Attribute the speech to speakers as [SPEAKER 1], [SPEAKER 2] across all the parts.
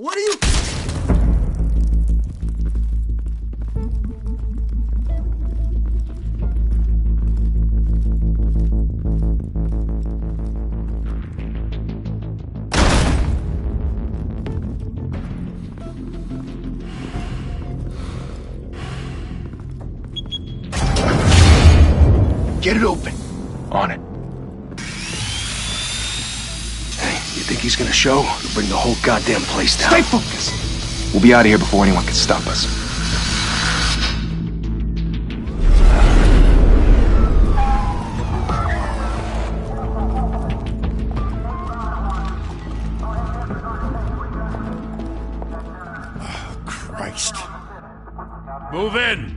[SPEAKER 1] What are you...
[SPEAKER 2] Get it open.
[SPEAKER 3] On it.
[SPEAKER 2] Hey, you think he's gonna show? He'll bring the whole goddamn place down.
[SPEAKER 3] Stay focused. We'll be out of here before anyone can stop us.
[SPEAKER 2] Oh, Christ.
[SPEAKER 4] Move in!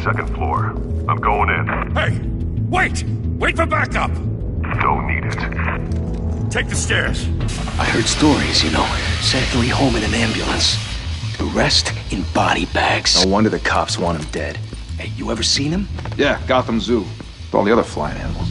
[SPEAKER 5] Second floor. I'm going in.
[SPEAKER 4] Hey! Wait! Wait for backup!
[SPEAKER 5] Don't need it.
[SPEAKER 4] Take the stairs.
[SPEAKER 2] I heard stories, Sent Lee home in an ambulance. The rest in body bags.
[SPEAKER 3] No wonder the cops want him dead.
[SPEAKER 2] Hey, you ever seen him?
[SPEAKER 3] Yeah, Gotham Zoo. With all the other flying animals.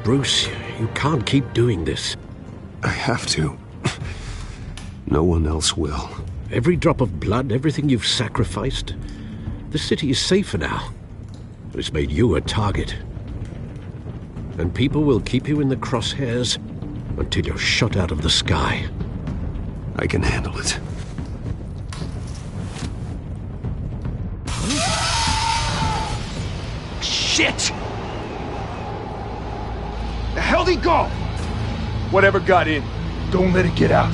[SPEAKER 6] Bruce, you can't keep doing this.
[SPEAKER 7] I have to. No one else will.
[SPEAKER 6] Every drop of blood, everything you've sacrificed. The city is safer now. It's made you a target. And people will keep you in the crosshairs until you're shot out of the sky.
[SPEAKER 7] I can handle it.
[SPEAKER 2] Shit! The hell'd he go?
[SPEAKER 3] Whatever got in, don't let it get out.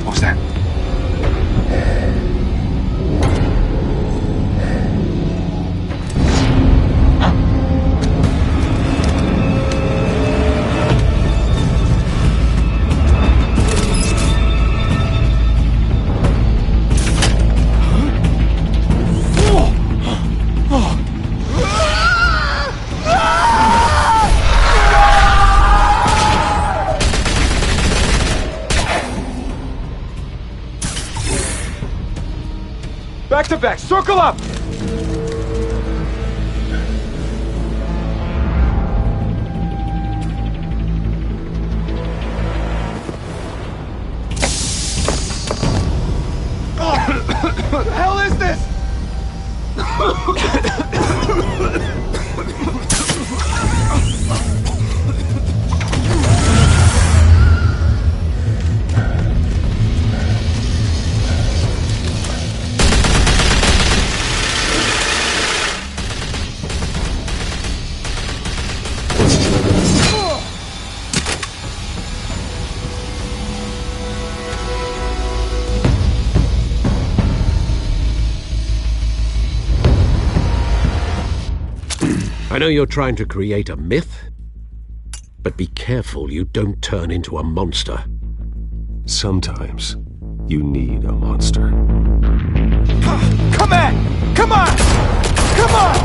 [SPEAKER 3] What's that? Back to back, circle up! What the hell is this?
[SPEAKER 6] I know you're trying to create a myth, but be careful you don't turn into a monster.
[SPEAKER 7] Sometimes you need a monster.
[SPEAKER 3] Come on! Come on! Come on!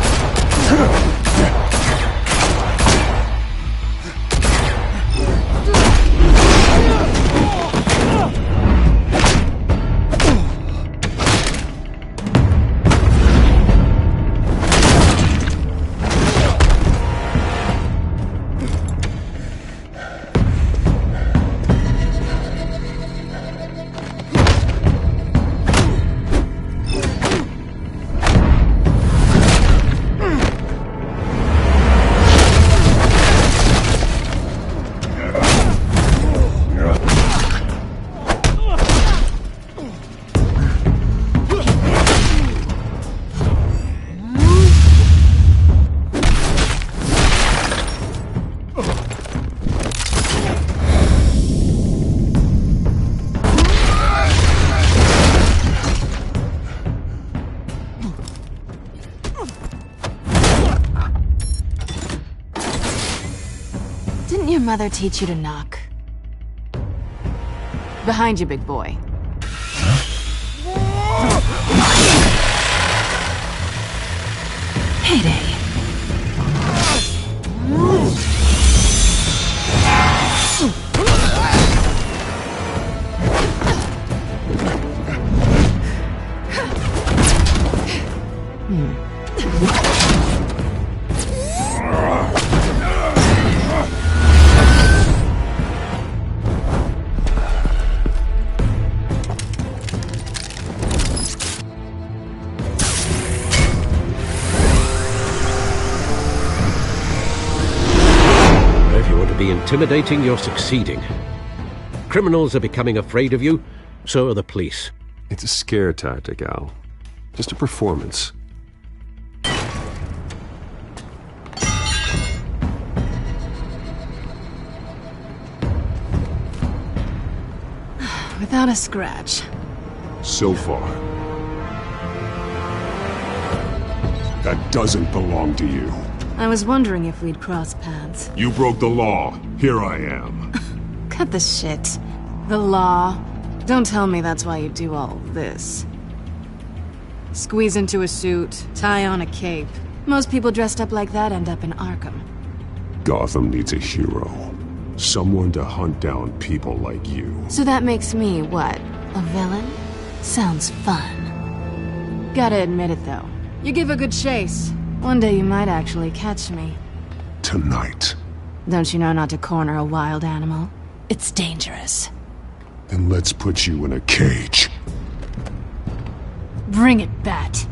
[SPEAKER 1] mother teach you to knock? Behind you, big boy. Heyday.
[SPEAKER 6] Intimidating, you're succeeding. Criminals are becoming afraid of you, so are the police.
[SPEAKER 7] It's a scare tactic, Al. Just a performance.
[SPEAKER 1] Without a scratch.
[SPEAKER 8] So far. That doesn't belong to you.
[SPEAKER 1] I was wondering if we'd cross paths.
[SPEAKER 8] You broke the law. Here I am.
[SPEAKER 1] Cut the shit. The law. Don't tell me that's why you do all this. Squeeze into a suit, tie on a cape. Most people dressed up like that end up in Arkham.
[SPEAKER 8] Gotham needs a hero. Someone to hunt down people like you.
[SPEAKER 1] So that makes me, what, a villain? Sounds fun. Gotta admit it, though. You give a good chase. One day you might actually catch me.
[SPEAKER 8] Tonight.
[SPEAKER 1] Don't you know not to corner a wild animal? It's dangerous.
[SPEAKER 8] Then let's put you in a cage.
[SPEAKER 1] Bring it, Bat.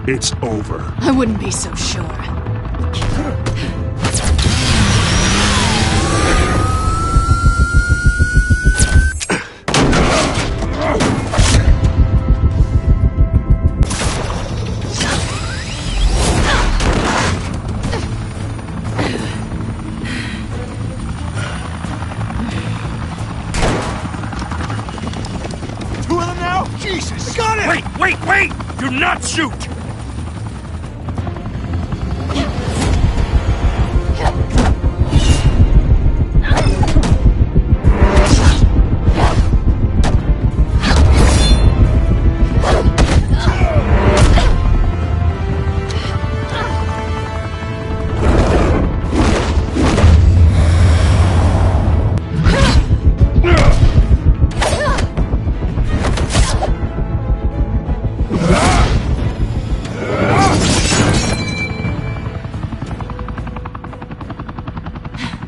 [SPEAKER 8] It's over.
[SPEAKER 1] I wouldn't be so sure.
[SPEAKER 3] Two of them now? Jesus! I got it!
[SPEAKER 4] Wait! Do not shoot!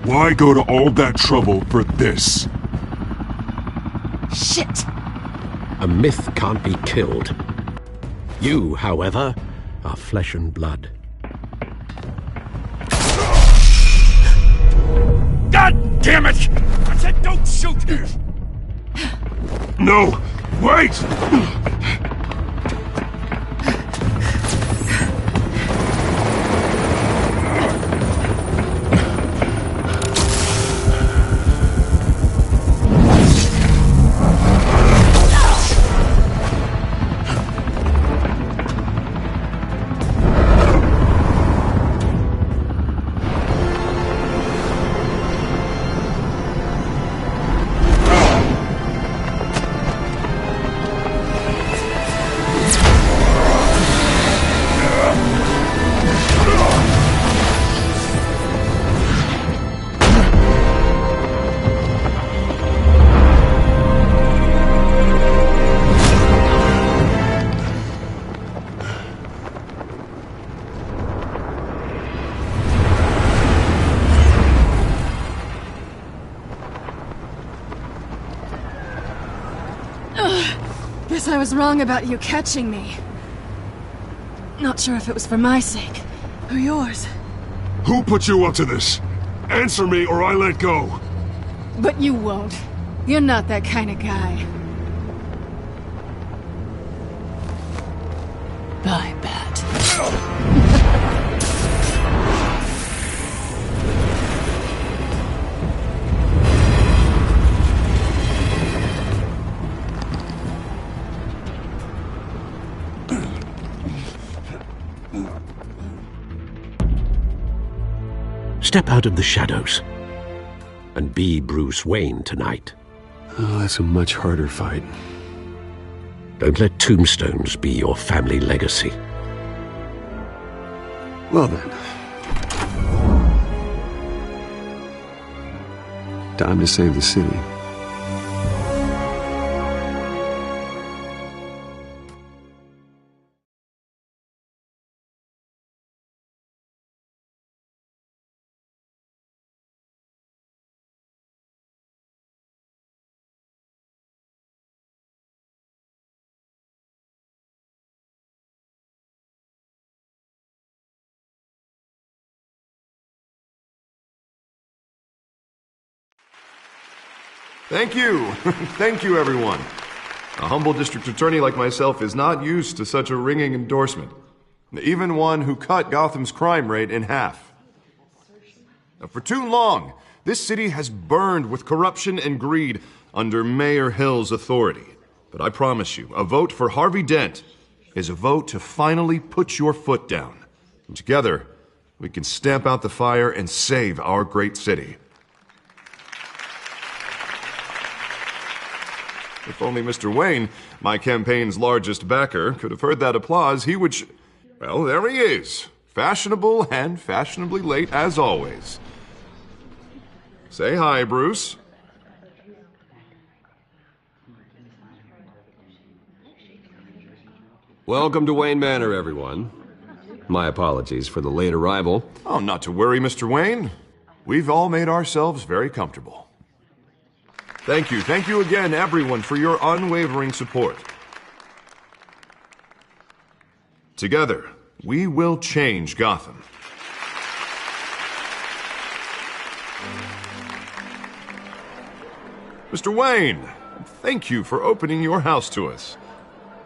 [SPEAKER 8] Why go to all that trouble for this?
[SPEAKER 1] Shit!
[SPEAKER 6] A myth can't be killed. You, however, are flesh and blood.
[SPEAKER 4] God damn it! I said don't shoot!
[SPEAKER 8] No! Wait!
[SPEAKER 1] I was wrong about you catching me. Not sure if it was for my sake, or yours.
[SPEAKER 8] Who put you up to this? Answer me or I let go.
[SPEAKER 1] But you won't. You're not that kind of guy. Bye, Bat.
[SPEAKER 6] Step out of the shadows and be Bruce Wayne tonight.
[SPEAKER 7] Oh, that's a much harder fight.
[SPEAKER 6] Don't let tombstones be your family legacy.
[SPEAKER 7] Well then. Time to save the city.
[SPEAKER 9] Thank you. Thank you, everyone. A humble district attorney like myself is not used to such a ringing endorsement. Even one who cut Gotham's crime rate in half. For too long, this city has burned with corruption and greed under Mayor Hill's authority. But I promise you, a vote for Harvey Dent is a vote to finally put your foot down. And together, we can stamp out the fire and save our great city. If only Mr. Wayne, my campaign's largest backer, could have heard that applause, he would well, there he is. Fashionable and fashionably late as always. Say hi, Bruce.
[SPEAKER 7] Welcome to Wayne Manor, everyone. My apologies for the late arrival.
[SPEAKER 9] Oh, not to worry, Mr. Wayne. We've all made ourselves very comfortable. Thank you again, everyone, for your unwavering support. Together, we will change Gotham. Mr. Wayne, thank you for opening your house to us.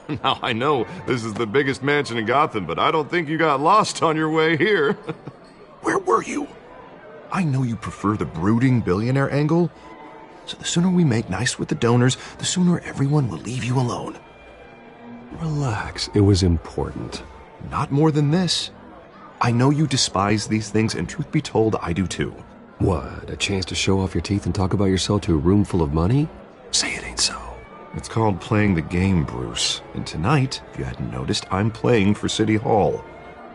[SPEAKER 9] Now, I know this is the biggest mansion in Gotham, but I don't think you got lost on your way here. Where were you? I know you prefer the brooding billionaire angle, so the sooner we make nice with the donors, the sooner everyone will leave you alone.
[SPEAKER 7] Relax, it was important.
[SPEAKER 9] Not more than this. I know you despise these things, and truth be told, I do too.
[SPEAKER 7] What, a chance to show off your teeth and talk about yourself to a room full of money?
[SPEAKER 9] Say it ain't so. It's called playing the game, Bruce. And tonight, if you hadn't noticed, I'm playing for City Hall.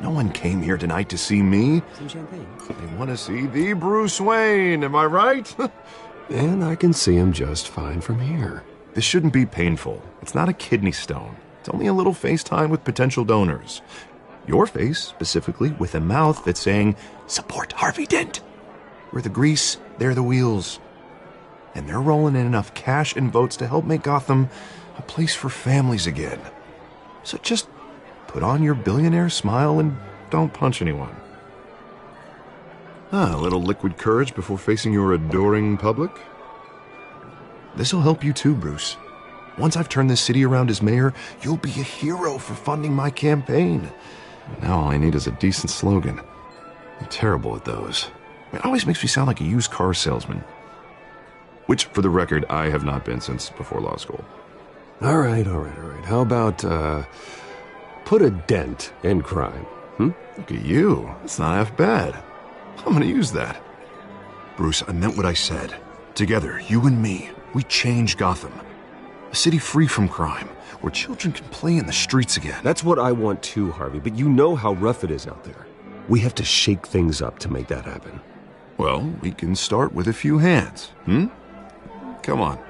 [SPEAKER 9] No one came here tonight to see me.
[SPEAKER 7] Some champagne.
[SPEAKER 9] They want to see the Bruce Wayne, am I right?
[SPEAKER 7] And I can see him just fine from here.
[SPEAKER 9] This shouldn't be painful. It's not a kidney stone. It's only a little FaceTime with potential donors. Your face, specifically, with a mouth that's saying, support Harvey Dent. We're the grease, they're the wheels. And they're rolling in enough cash and votes to help make Gotham a place for families again. So just put on your billionaire smile and don't punch anyone. A little liquid courage before facing your adoring public. This'll help you too, Bruce. Once I've turned this city around as mayor, you'll be a hero for funding my campaign. Now all I need is a decent slogan. I'm terrible at those. It always makes me sound like a used car salesman. Which, for the record, I have not been since before law school.
[SPEAKER 7] All right. How about, put a dent in crime,
[SPEAKER 9] Look at you. That's not half bad. I'm gonna use that. Bruce, I meant what I said. Together, you and me, we change Gotham. A city free from crime, where children can play in the streets again.
[SPEAKER 7] That's what I want too, Harvey, but you know how rough it is out there. We have to shake things up to make that happen.
[SPEAKER 9] Well, we can start with a few hands, Come on.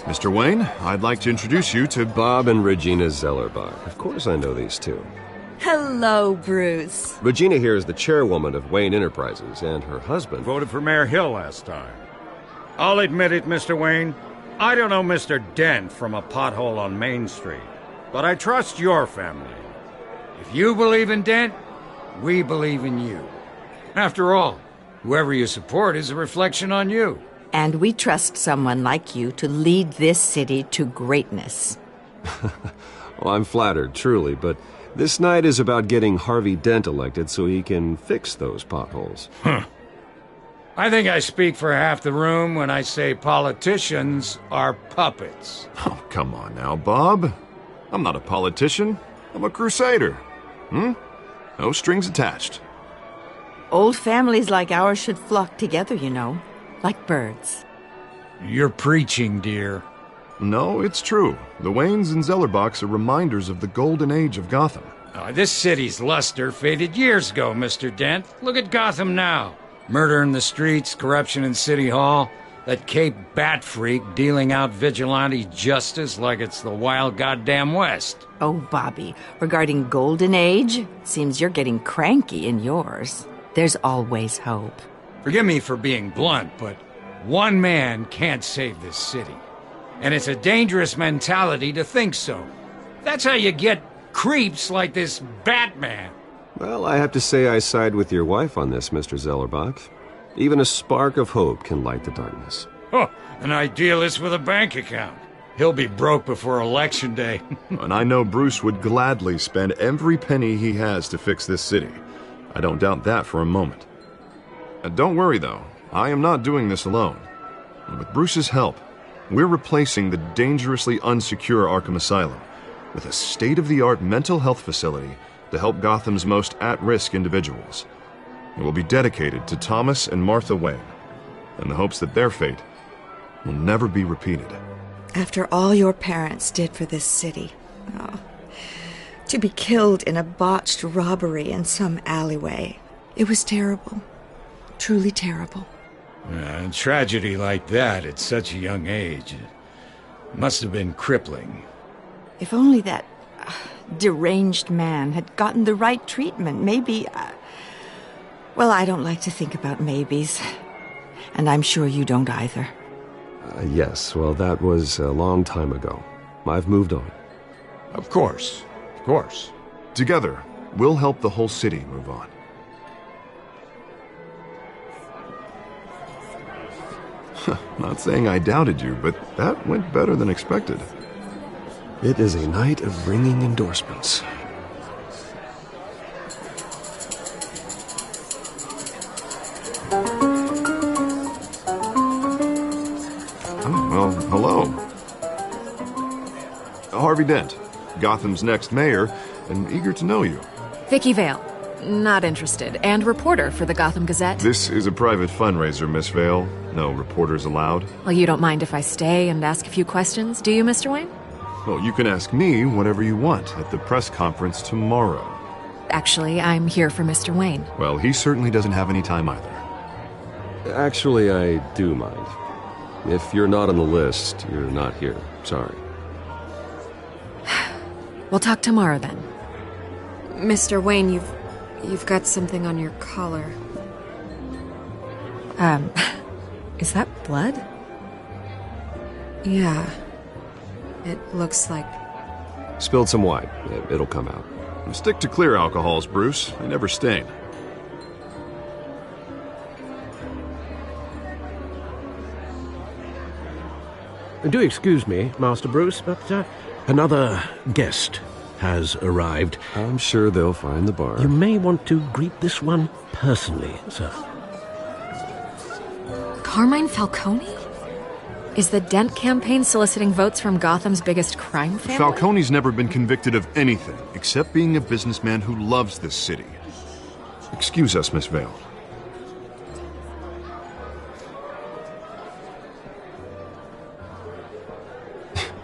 [SPEAKER 9] Mr. Wayne, I'd like to introduce you to
[SPEAKER 7] Bob and Regina Zellerbach. Of course I know these two.
[SPEAKER 10] Hello, Bruce.
[SPEAKER 7] Regina here is the chairwoman of Wayne Enterprises, and her husband...
[SPEAKER 4] Voted for Mayor Hill last time. I'll admit it, Mr. Wayne. I don't know Mr. Dent from a pothole on Main Street, but I trust your family. If you believe in Dent, we believe in you. After all, whoever you support is a reflection on you.
[SPEAKER 10] And we trust someone like you to lead this city to greatness.
[SPEAKER 7] Well, I'm flattered, truly, but this night is about getting Harvey Dent elected so he can fix those potholes.
[SPEAKER 4] I think I speak for half the room when I say politicians are puppets.
[SPEAKER 9] Oh, come on now, Bob. I'm not a politician. I'm a crusader. No strings attached.
[SPEAKER 10] Old families like ours should flock together, you know, like birds.
[SPEAKER 4] You're preaching, dear.
[SPEAKER 9] No, it's true. The Waynes and Zellerbachs are reminders of the golden age of Gotham.
[SPEAKER 4] This city's luster faded years ago, Mr. Dent. Look at Gotham now. Murder in the streets, corruption in City Hall, that Cape Bat freak dealing out vigilante justice like it's the wild goddamn West.
[SPEAKER 10] Oh, Bobby, regarding Golden Age, seems you're getting cranky in yours. There's always hope.
[SPEAKER 4] Forgive me for being blunt, but one man can't save this city. And it's a dangerous mentality to think so. That's how you get creeps like this Batman.
[SPEAKER 7] Well, I have to say I side with your wife on this, Mr. Zellerbach. Even a spark of hope can light the darkness.
[SPEAKER 4] Oh, an idealist with a bank account. He'll be broke before Election Day.
[SPEAKER 9] And I know Bruce would gladly spend every penny he has to fix this city. I don't doubt that for a moment. Don't worry, though. I am not doing this alone. And with Bruce's help, we're replacing the dangerously unsecure Arkham Asylum with a state-of-the-art mental health facility to help Gotham's most at-risk individuals. It will be dedicated to Thomas and Martha Wayne, in the hopes that their fate will never be repeated.
[SPEAKER 11] After all your parents did for this city, to be killed in a botched robbery in some alleyway, it was terrible. Truly terrible.
[SPEAKER 4] A tragedy like that at such a young age must have been crippling.
[SPEAKER 10] If only that deranged man had gotten the right treatment, maybe... Well, I don't like to think about maybes. And I'm sure you don't either.
[SPEAKER 7] Yes, well, that was a long time ago. I've moved on.
[SPEAKER 4] Of course. Of course.
[SPEAKER 9] Together, we'll help the whole city move on. Not saying I doubted you, but that went better than expected.
[SPEAKER 7] It is a night of ringing endorsements.
[SPEAKER 9] Well, hello. Harvey Dent, Gotham's next mayor, and eager to know you.
[SPEAKER 12] Vicky Vale. Not interested. And reporter for the Gotham Gazette.
[SPEAKER 9] This is a private fundraiser, Miss Vale. No reporters allowed.
[SPEAKER 12] Well, you don't mind if I stay and ask a few questions, do you, Mr. Wayne?
[SPEAKER 9] Well, you can ask me whatever you want at the press conference tomorrow.
[SPEAKER 12] Actually, I'm here for Mr. Wayne.
[SPEAKER 9] Well, he certainly doesn't have any time either.
[SPEAKER 7] Actually, I do mind. If you're not on the list, you're not here. Sorry.
[SPEAKER 12] We'll talk tomorrow, then. Mr. Wayne, you've got something on your collar. Is that blood? Yeah. It looks like...
[SPEAKER 7] Spilled some wine. It'll come out.
[SPEAKER 9] Stick to clear alcohols, Bruce. They never stain.
[SPEAKER 6] Do excuse me, Master Bruce, but another guest has arrived.
[SPEAKER 7] I'm sure they'll find the bar.
[SPEAKER 6] You may want to greet this one personally, sir.
[SPEAKER 12] Carmine Falcone? Is the Dent campaign soliciting votes from Gotham's biggest crime family?
[SPEAKER 9] Falcone's never been convicted of anything except being a businessman who loves this city. Excuse us, Miss Vale.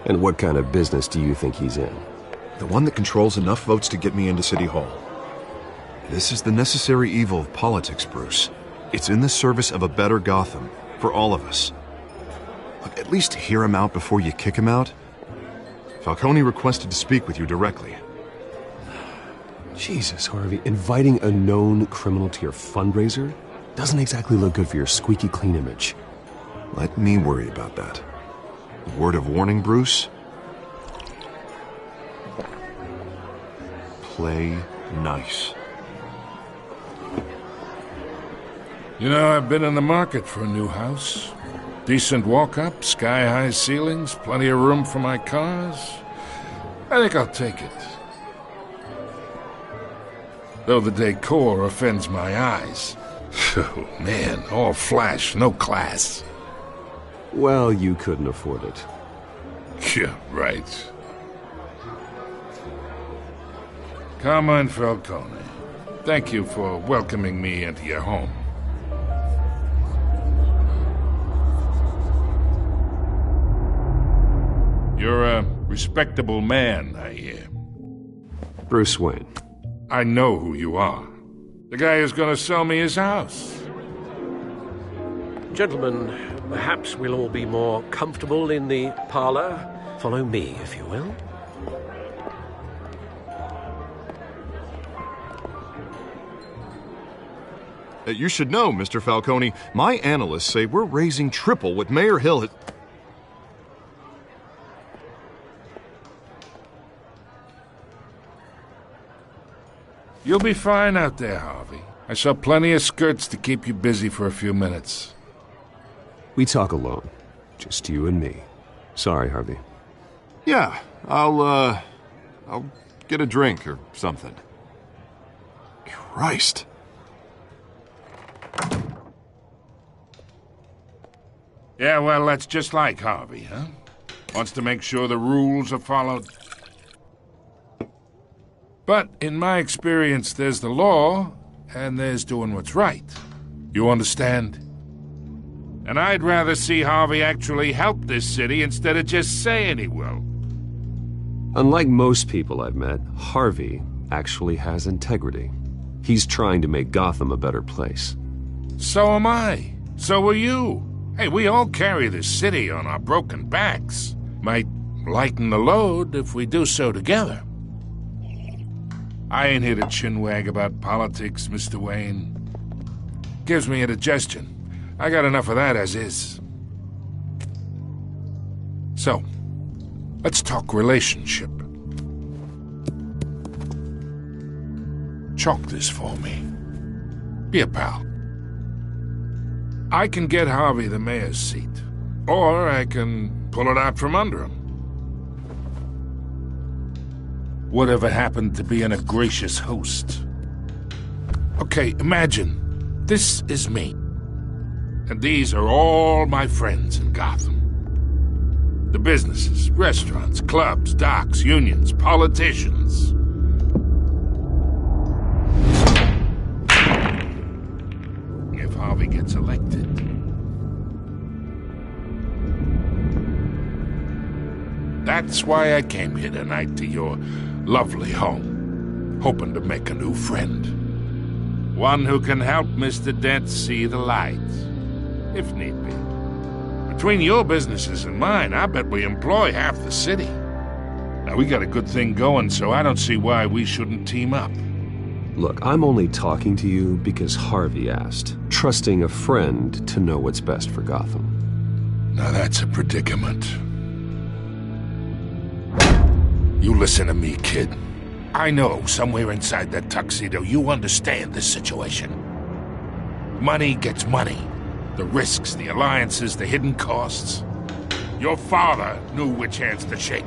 [SPEAKER 7] And what kind of business do you think he's in?
[SPEAKER 9] The one that controls enough votes to get me into City Hall. This is the necessary evil of politics, Bruce. It's in the service of a better Gotham, for all of us. At least hear him out before you kick him out. Falcone requested to speak with you directly.
[SPEAKER 7] Jesus, Harvey, inviting a known criminal to your fundraiser doesn't exactly look good for your squeaky clean image.
[SPEAKER 9] Let me worry about that. Word of warning, Bruce? Play nice.
[SPEAKER 13] You know, I've been in the market for a new house. Decent walk-up, sky-high ceilings, plenty of room for my cars. I think I'll take it. Though the decor offends my eyes. Oh, man, all flash, no class.
[SPEAKER 7] Well, you couldn't afford it.
[SPEAKER 13] Yeah, right. Carmine Falcone, thank you for welcoming me into your home. You're a respectable man, I hear.
[SPEAKER 7] Bruce Wayne.
[SPEAKER 13] I know who you are. The guy who's going to sell me his house.
[SPEAKER 6] Gentlemen, perhaps we'll all be more comfortable in the parlor. Follow me, if you will.
[SPEAKER 9] You should know, Mr. Falcone, my analysts say we're raising triple what Mayor Hill has...
[SPEAKER 13] You'll be fine out there, Harvey. I saw plenty of skirts to keep you busy for a few minutes.
[SPEAKER 7] We talk alone. Just you and me. Sorry, Harvey.
[SPEAKER 9] Yeah, I'll get a drink or something. Christ.
[SPEAKER 13] Yeah, well, that's just like Harvey, huh? Wants to make sure the rules are followed. But in my experience, there's the law, and there's doing what's right. You understand? And I'd rather see Harvey actually help this city instead of just saying he will.
[SPEAKER 7] Unlike most people I've met, Harvey actually has integrity. He's trying to make Gotham a better place.
[SPEAKER 13] So am I. So are you. Hey, we all carry this city on our broken backs. Might lighten the load if we do so together. I ain't here to chinwag about politics, Mr. Wayne. Gives me indigestion. I got enough of that as is. So, let's talk relationship. Chalk this for me. Be a pal. I can get Harvey the mayor's seat, or I can pull it out from under him. Whatever happened to being a gracious host? Okay, imagine, this is me. And these are all my friends in Gotham. The businesses, restaurants, clubs, docks, unions, politicians. If Harvey gets elected. That's why I came here tonight to your lovely home, hoping to make a new friend. One who can help Mr. Dent see the light, if need be. Between your businesses and mine, I bet we employ half the city. Now, we got a good thing going, so I don't see why we shouldn't team up.
[SPEAKER 7] Look, I'm only talking to you because Harvey asked, trusting a friend to know what's best for Gotham.
[SPEAKER 13] Now that's a predicament. You listen to me, kid. I know somewhere inside that tuxedo you understand this situation. Money gets money. The risks, the alliances, the hidden costs. Your father knew which hands to shake.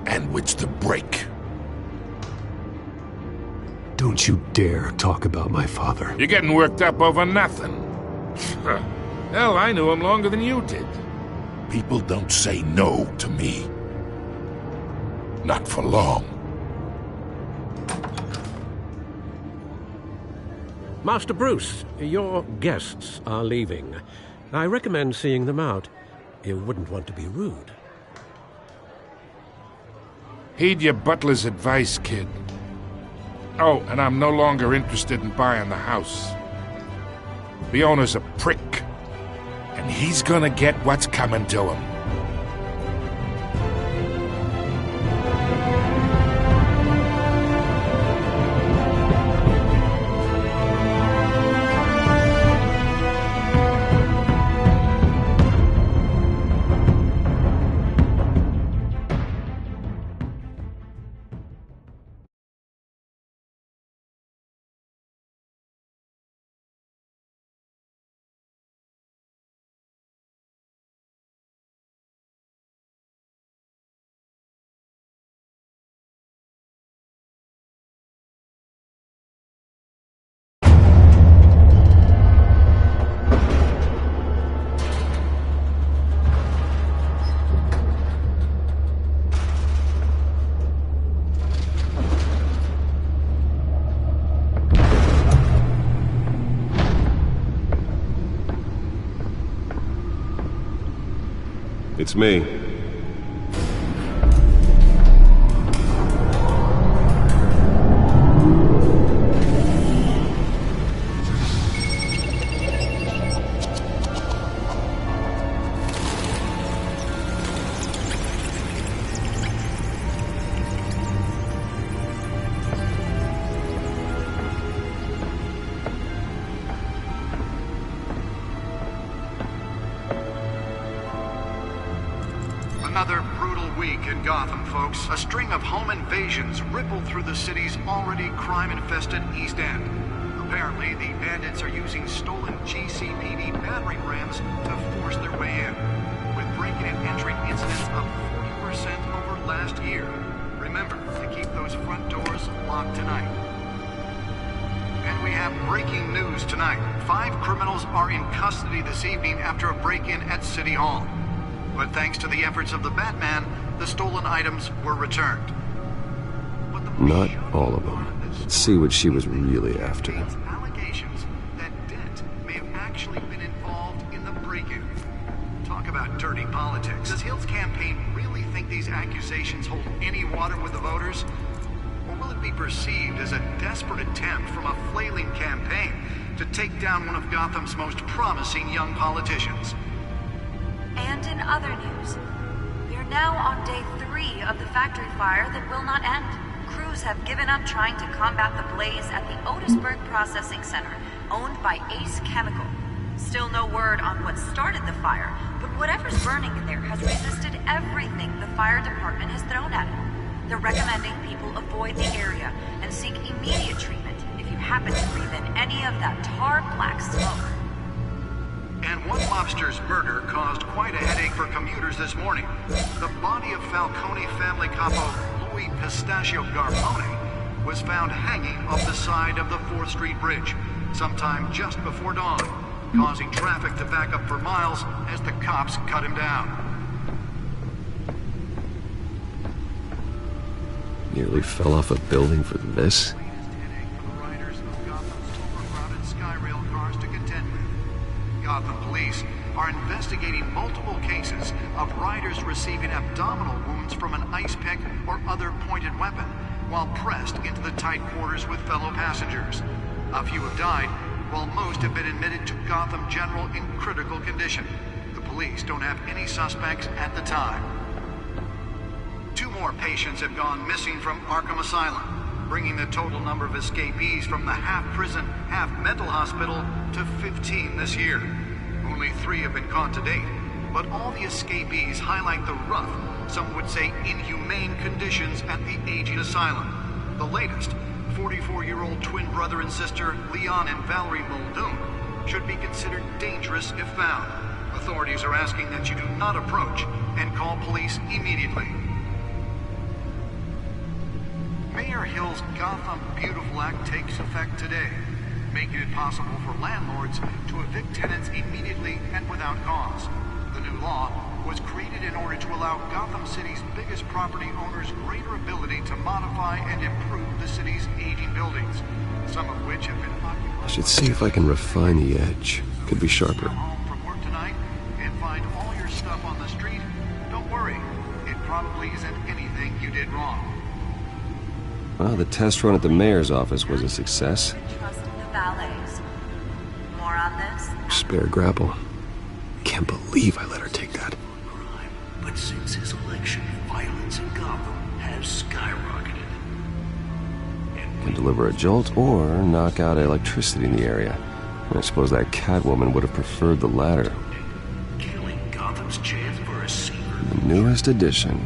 [SPEAKER 13] And which to break.
[SPEAKER 7] Don't you dare talk about my father.
[SPEAKER 13] You're getting worked up over nothing. Hell, I knew him longer than you did. People don't say no to me. Not for long.
[SPEAKER 6] Master Bruce, your guests are leaving. I recommend seeing them out. You wouldn't want to be rude.
[SPEAKER 13] Heed your butler's advice, kid. Oh, and I'm no longer interested in buying the house. The owner's a prick, and he's gonna get what's coming to him.
[SPEAKER 7] It's me.
[SPEAKER 14] Another brutal week in Gotham, folks. A string of home invasions rippled through the city's already crime-infested East End. Apparently, the bandits are using stolen GCPD battering rams to force their way in, with breaking and entering incidents up 40% over last year. Remember to keep those front doors locked tonight. And we have breaking news tonight. 5 criminals are in custody this evening after a break-in at City Hall. But thanks to the efforts of the Batman, the stolen items were returned.
[SPEAKER 7] Not all of them. Let's see what she was really after.
[SPEAKER 14] Allegations that Dent may have actually been involved in the break-in. Talk about dirty politics. Does Hill's campaign really think these accusations hold any water with the voters? Or will it be perceived as a desperate attempt from a flailing campaign to take down one of Gotham's most promising young politicians?
[SPEAKER 15] And in other news, we are now on day 3 of the factory fire that will not end. Crews have given up trying to combat the blaze at the Otisburg Processing Center, owned by Ace Chemical. Still no word on what started the fire, but whatever's burning in there has resisted everything the fire department has thrown at it. They're recommending people avoid the area and seek immediate treatment if you happen to breathe in any of that tar black smoke.
[SPEAKER 14] And one mobster's murder caused quite a headache for commuters this morning. The body of Falcone family capo Louis Pistachio Garpone was found hanging off the side of the 4th Street Bridge sometime just before dawn, causing traffic to back up for miles as the cops cut him down.
[SPEAKER 7] Nearly fell off a building for this.
[SPEAKER 14] Gotham police are investigating multiple cases of riders receiving abdominal wounds from an ice pick or other pointed weapon while pressed into the tight quarters with fellow passengers. A few have died, while most have been admitted to Gotham General in critical condition. The police don't have any suspects at the time. 2 more patients have gone missing from Arkham Asylum, bringing the total number of escapees from the half-prison, half-mental hospital to 15 this year. Only 3 have been caught to date, but all the escapees highlight the rough, some would say inhumane conditions at the aging asylum. The latest, 44-year-old twin brother and sister Leon and Valerie Muldoon, should be considered dangerous if found. Authorities are asking that you do not approach and call police immediately. Mayor Hill's Gotham Beautiful Act takes effect today, making it possible for landlords to evict tenants immediately and without cause. The new law was created in order to allow Gotham City's biggest property owners greater ability to modify and improve the city's aging buildings, some of which have been occupied.
[SPEAKER 7] I should see if I can refine the edge. Could be sharper.
[SPEAKER 14] Come home from work tonight and find all your stuff on the street? Don't worry, it probably isn't anything you did wrong.
[SPEAKER 7] Well, the test run at the mayor's office was a success.
[SPEAKER 15] Trust the valets. More on on this.
[SPEAKER 7] Spare grapple. Can't believe I let her take that.
[SPEAKER 2] But since his election, violence in Gotham has skyrocketed.
[SPEAKER 7] Can deliver a jolt or knock out electricity in the area. I suppose that Catwoman would have preferred the latter.
[SPEAKER 2] Killing Gotham's chance for a secret.
[SPEAKER 7] The newest edition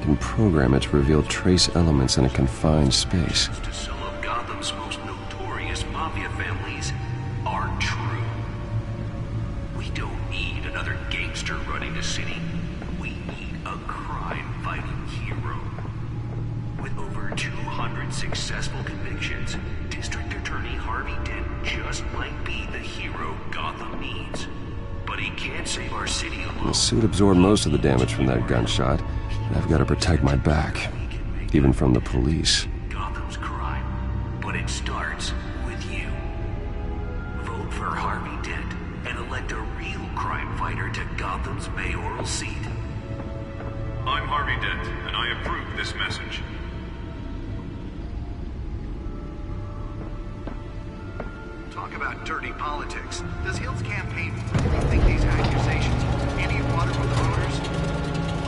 [SPEAKER 7] can program it to reveal trace elements in a confined space.
[SPEAKER 2] Some of Gotham's most notorious mafia families are true. We don't need another gangster running the city. We need a crime-fighting hero. With over 200 successful convictions, District Attorney Harvey Dent just might be the hero Gotham needs. But he can't save our city alone.
[SPEAKER 7] The suit absorbed most of the damage from that gunshot, and I've got to protect my back, even from the police.
[SPEAKER 2] Gotham's crime, but it starts with you. Vote for Harvey Dent and elect a real crime fighter to Gotham's mayoral seat.
[SPEAKER 16] I'm Harvey Dent, and I approve this message.
[SPEAKER 14] Talk about dirty politics. Does Hill's campaign really think these accusations hold any water with the voters?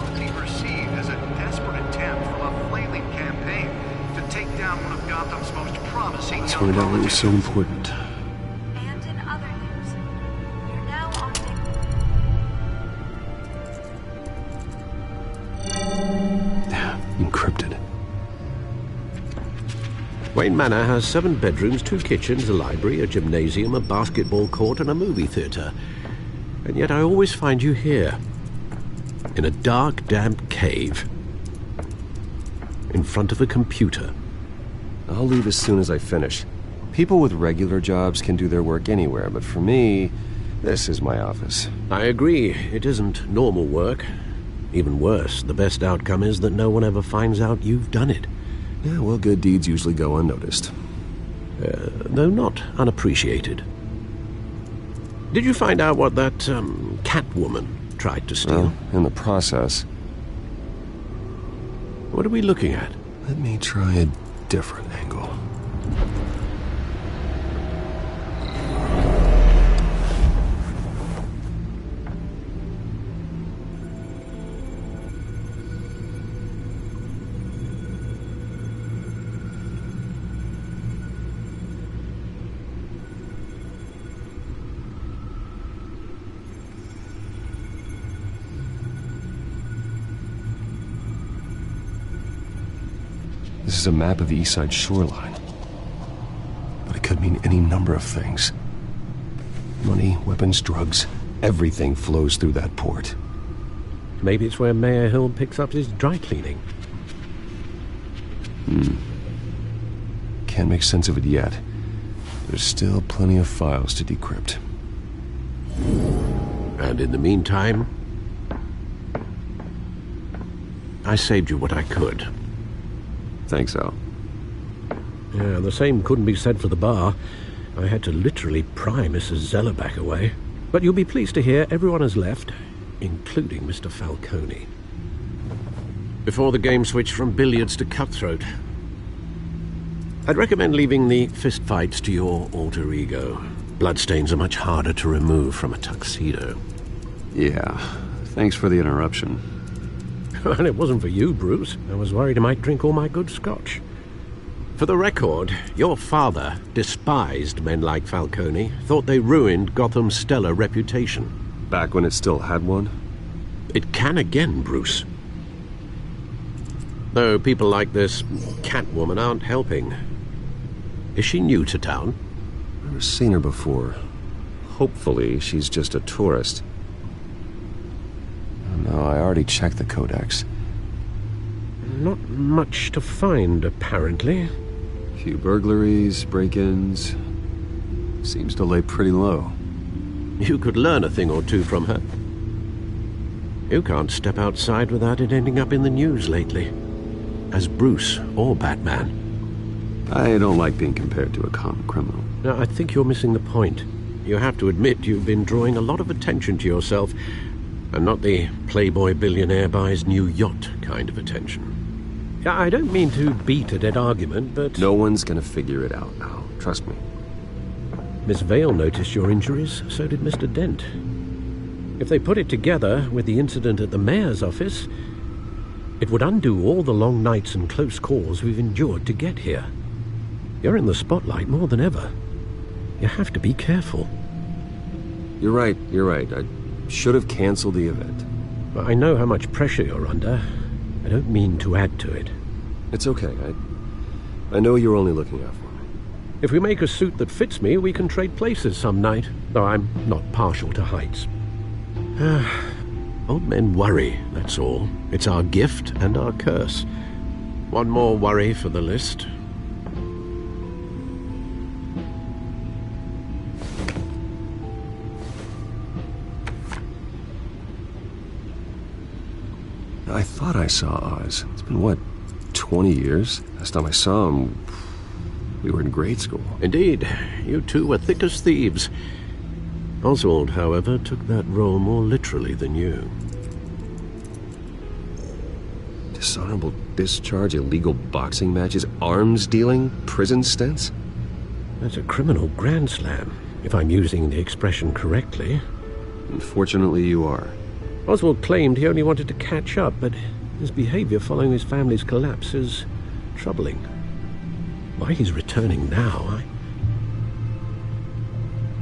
[SPEAKER 14] Could be perceived as a desperate attempt from a flailing campaign to take down one of Gotham's most promising
[SPEAKER 7] Let's
[SPEAKER 14] young
[SPEAKER 7] find out what was so
[SPEAKER 14] politicians.
[SPEAKER 7] important.
[SPEAKER 15] And in other news, you're now on
[SPEAKER 7] Encrypted.
[SPEAKER 6] Wayne Manor has 7 bedrooms, 2 kitchens, a library, a gymnasium, a basketball court, and a movie theatre. And yet I always find you here, in a dark, damp cave, in front of a computer.
[SPEAKER 7] I'll leave as soon as I finish. People with regular jobs can do their work anywhere, but for me, this is my office.
[SPEAKER 6] I agree, it isn't normal work. Even worse, the best outcome is that no one ever finds out you've done it.
[SPEAKER 7] Yeah, well, good deeds usually go unnoticed.
[SPEAKER 6] Though not unappreciated. Did you find out what that, Catwoman tried to steal?
[SPEAKER 7] Well, in the process.
[SPEAKER 6] What are we looking at?
[SPEAKER 7] Let me try a different angle. This is a map of the East Side shoreline. But it could mean any number of things. Money, weapons, drugs, everything flows through that port.
[SPEAKER 6] Maybe it's where Mayor Hill picks up his dry cleaning.
[SPEAKER 7] Can't make sense of it yet. There's still plenty of files to decrypt.
[SPEAKER 6] And in the meantime, I saved you what I could.
[SPEAKER 7] Thanks, Al.
[SPEAKER 6] Yeah, the same couldn't be said for the bar. I had to literally pry Mrs. Zellerback away. But you'll be pleased to hear everyone has left, including Mr. Falcone. Before the game switched from billiards to cutthroat. I'd recommend leaving the fistfights to your alter ego. Bloodstains are much harder to remove from a tuxedo.
[SPEAKER 7] Yeah, thanks for the interruption.
[SPEAKER 6] And it wasn't for you, Bruce. I was worried I might drink all my good scotch. For the record, your father despised men like Falcone, thought they ruined Gotham's stellar reputation.
[SPEAKER 7] Back when it still had one?
[SPEAKER 6] It can again, Bruce. Though people like this Catwoman aren't helping. Is she new to town?
[SPEAKER 7] Never seen her before. Hopefully, she's just a tourist. No, I already checked the codex.
[SPEAKER 6] Not much to find, apparently.
[SPEAKER 7] Few burglaries, break-ins. Seems to lay pretty low.
[SPEAKER 6] You could learn a thing or two from her. You can't step outside without it ending up in the news lately. As Bruce or Batman.
[SPEAKER 7] I don't like being compared to a common criminal.
[SPEAKER 6] No, I think you're missing the point. You have to admit you've been drawing a lot of attention to yourself, and not the playboy billionaire buys new yacht kind of attention. I don't mean to beat a dead argument, but...
[SPEAKER 7] No one's gonna figure it out now. Trust me.
[SPEAKER 6] Miss Vale noticed your injuries, so did Mr. Dent. If they put it together with the incident at the mayor's office, it would undo all the long nights and close calls we've endured to get here. You're in the spotlight more than ever. You have to be careful.
[SPEAKER 7] You're right. I should have canceled the event.
[SPEAKER 6] I know how much pressure you're under. I don't mean to add to it.
[SPEAKER 7] It's okay. I know you're only looking out for me.
[SPEAKER 6] If we make a suit that fits me, we can trade places some night, though I'm not partial to heights. Old men worry, that's all. It's our gift and our curse. One more worry for the list.
[SPEAKER 7] I thought I saw Oz. It's been, what, 20 years? Last time I saw him, we were in grade school.
[SPEAKER 6] Indeed. You two were thick as thieves. Oswald, however, took that role more literally than you.
[SPEAKER 7] Dishonorable discharge, illegal boxing matches, arms dealing, prison stints?
[SPEAKER 6] That's a criminal grand slam, if I'm using the expression correctly.
[SPEAKER 7] Unfortunately, you are.
[SPEAKER 6] Oswald claimed he only wanted to catch up, but his behavior following his family's collapse is troubling. Why he's returning now, I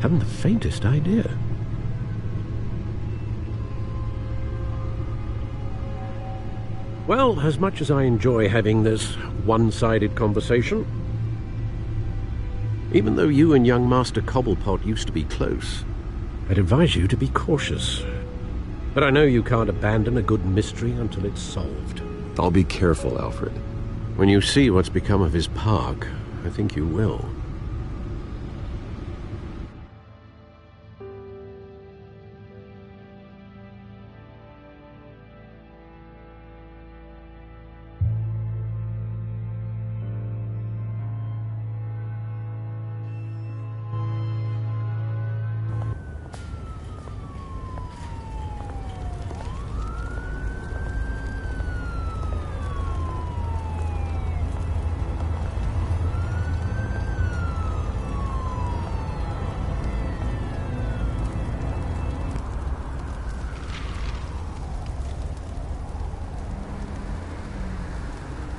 [SPEAKER 6] haven't the faintest idea. Well, as much as I enjoy having this one-sided conversation, even though you and young Master Cobblepot used to be close, I'd advise you to be cautious. But I know you can't abandon a good mystery until it's solved.
[SPEAKER 7] I'll be careful, Alfred.
[SPEAKER 6] When you see what's become of his park, I think you will.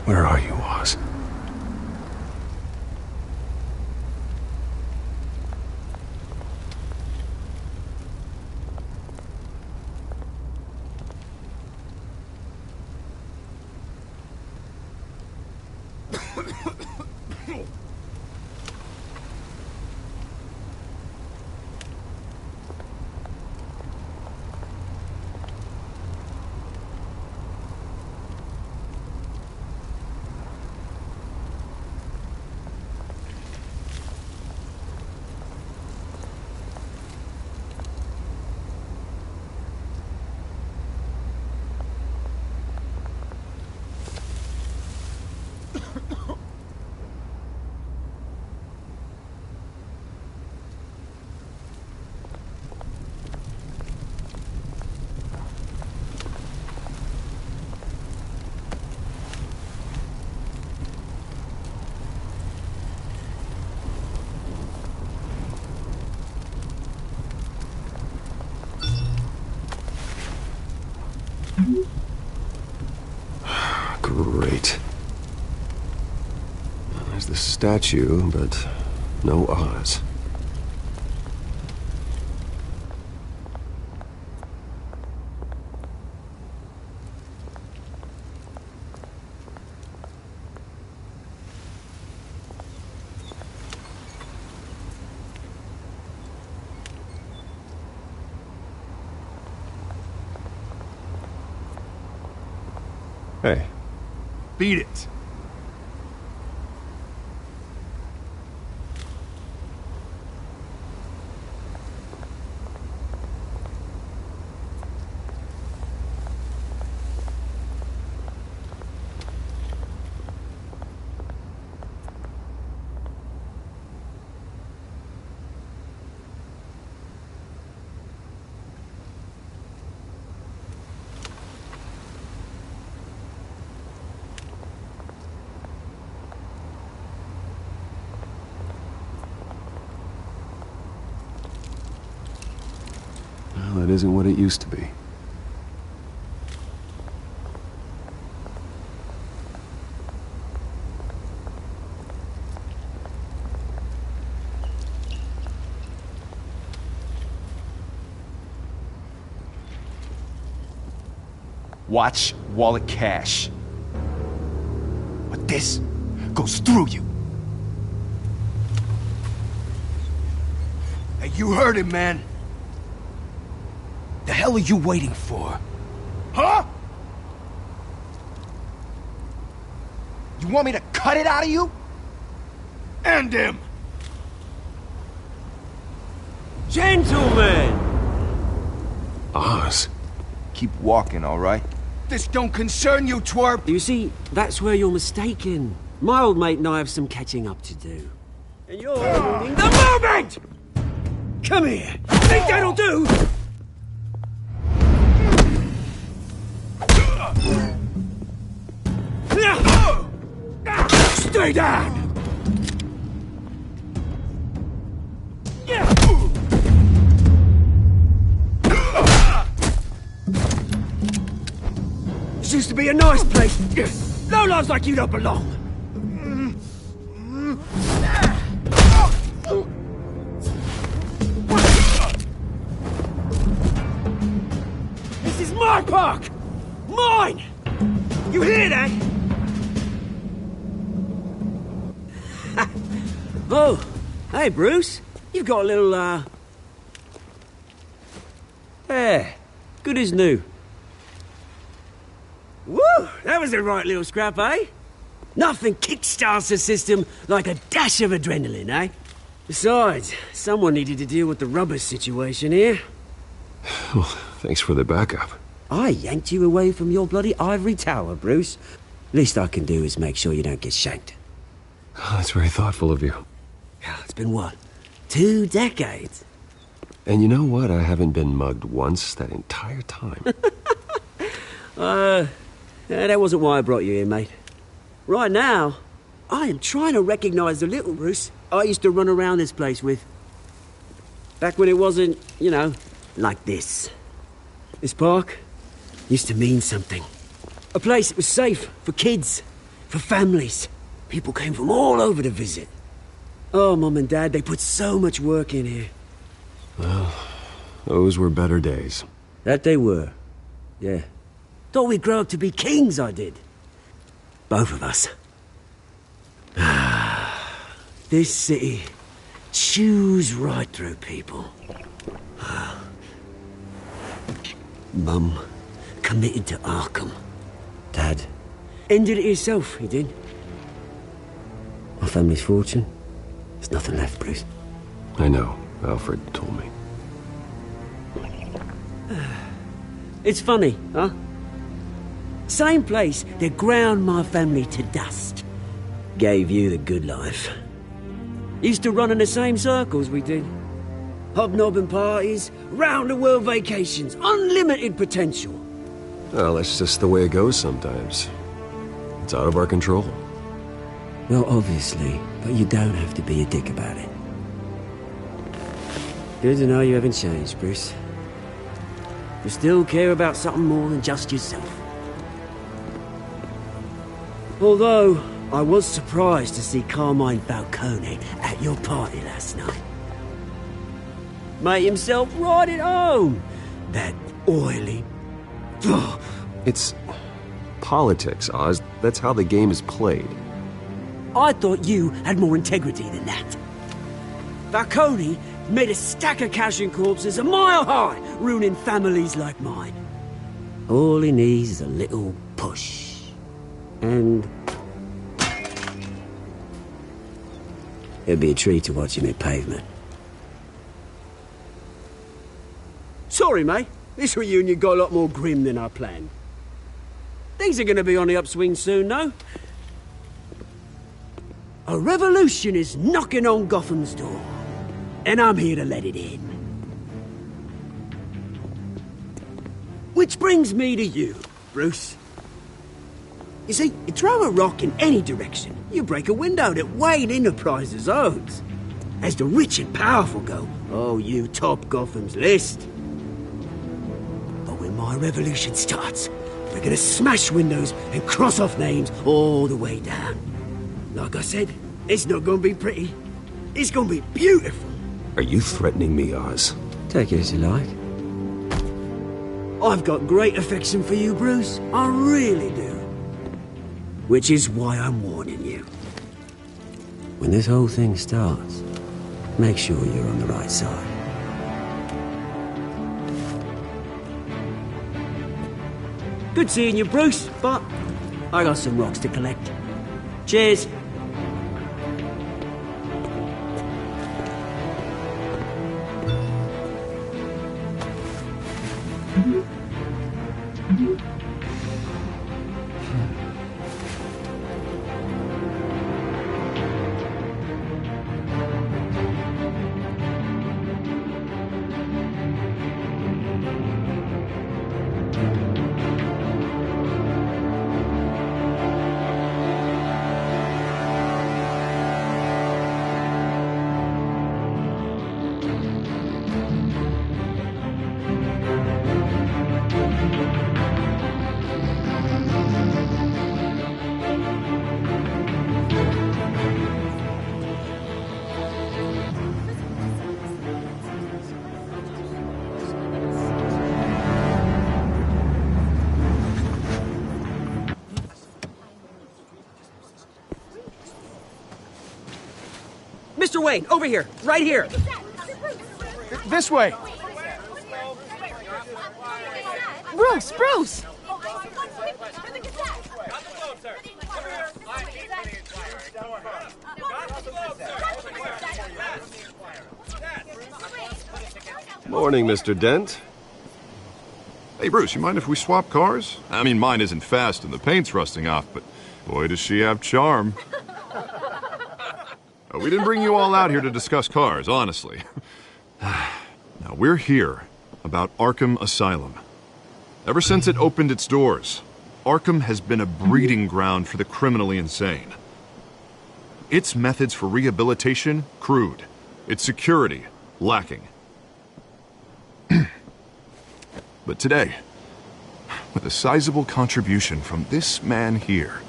[SPEAKER 7] Where are you, Oz? Great. There's the statue, but no Oz. Hey.
[SPEAKER 3] Beat it.
[SPEAKER 7] isn't what it used to be.
[SPEAKER 3] Watch wallet cash. But this goes through you. Hey, you heard him, man. The hell are you waiting for? Huh? You want me to cut it out of you? End him!
[SPEAKER 17] Gentlemen!
[SPEAKER 7] Oz.
[SPEAKER 3] Keep walking, all right? This don't concern you, twerp!
[SPEAKER 17] You see, that's where you're mistaken. My old mate and I have some catching up to do. And you're ruining the moment! Come here! Think that'll do? Stay down! This used to be a nice place. No lives like you don't belong. This is my park! Mine! You hear that? Oh, hey, Bruce. You've got a little, Yeah, good as new. Woo! That was a right little scrap, eh? Nothing kickstarts the system like a dash of adrenaline, eh? Besides, someone needed to deal with the rubber situation here.
[SPEAKER 7] Well, thanks for the backup.
[SPEAKER 17] I yanked you away from your bloody ivory tower, Bruce. Least I can do is make sure you don't get shanked.
[SPEAKER 7] Oh, that's very thoughtful of you.
[SPEAKER 17] It's been what? 2 decades?
[SPEAKER 7] And you know what? I haven't been mugged once that entire time.
[SPEAKER 17] That wasn't why I brought you here, mate. Right now, I am trying to recognize the little Bruce I used to run around this place with. Back when it wasn't, you know, like this. This park used to mean something. A place that was safe for kids, for families. People came from all over to visit. Oh, Mum and Dad, they put so much work in here.
[SPEAKER 7] Well, those were better days.
[SPEAKER 17] That they were, yeah. Thought we'd grow up to be kings, I did. Both of us. This city chews right through people. Mum committed to Arkham. Dad ended it himself, he did. My family's fortune, there's nothing left, Bruce.
[SPEAKER 7] I know. Alfred told me.
[SPEAKER 17] It's funny, huh? Same place that ground my family to dust. Gave you the good life. Used to run in the same circles we did. Hobnobbing parties, round-the-world vacations, unlimited potential.
[SPEAKER 7] Well, that's just the way it goes sometimes. It's out of our control.
[SPEAKER 17] Well, obviously, but you don't have to be a dick about it. Good to know you haven't changed, Bruce. You still care about something more than just yourself. Although, I was surprised to see Carmine Falcone at your party last night. Made himself right at home. That oily...
[SPEAKER 7] It's politics, Oz. That's how the game is played.
[SPEAKER 17] I thought you had more integrity than that. Falcone made a stack of cash and corpses a mile high, ruining families like mine. All he needs is a little push. And... it'd be a treat to watch him hit pavement. Sorry, mate. This reunion got a lot more grim than I planned. Things are going to be on the upswing soon, though. A revolution is knocking on Gotham's door. And I'm here to let it in. Which brings me to you, Bruce. You see, you throw a rock in any direction, you break a window that Wayne Enterprises owns. As the rich and powerful go, oh, you top Gotham's list. our revolution starts. We're gonna smash windows and cross off names all the way down. Like I said, it's not gonna be pretty. It's gonna be beautiful.
[SPEAKER 7] Are you threatening me, Oz?
[SPEAKER 17] Take it as you like. I've got great affection for you, Bruce. I really do. Which is why I'm warning you. When this whole thing starts, make sure you're on the right side. Good seeing you, Bruce, but I got some rocks to collect. Cheers. Mr. Wayne, over here, right here.
[SPEAKER 3] This way.
[SPEAKER 1] Bruce!
[SPEAKER 7] Morning, Mr. Dent.
[SPEAKER 9] Hey, Bruce, you mind if we swap cars? I mean, mine isn't fast and the paint's rusting off, but boy, does she have charm. We didn't bring you all out here to discuss cars, honestly. Now, we're here about Arkham Asylum. Ever since it opened its doors, Arkham has been a breeding ground for the criminally insane. Its methods for rehabilitation, crude. Its security, lacking. But today, with a sizable contribution from this man here,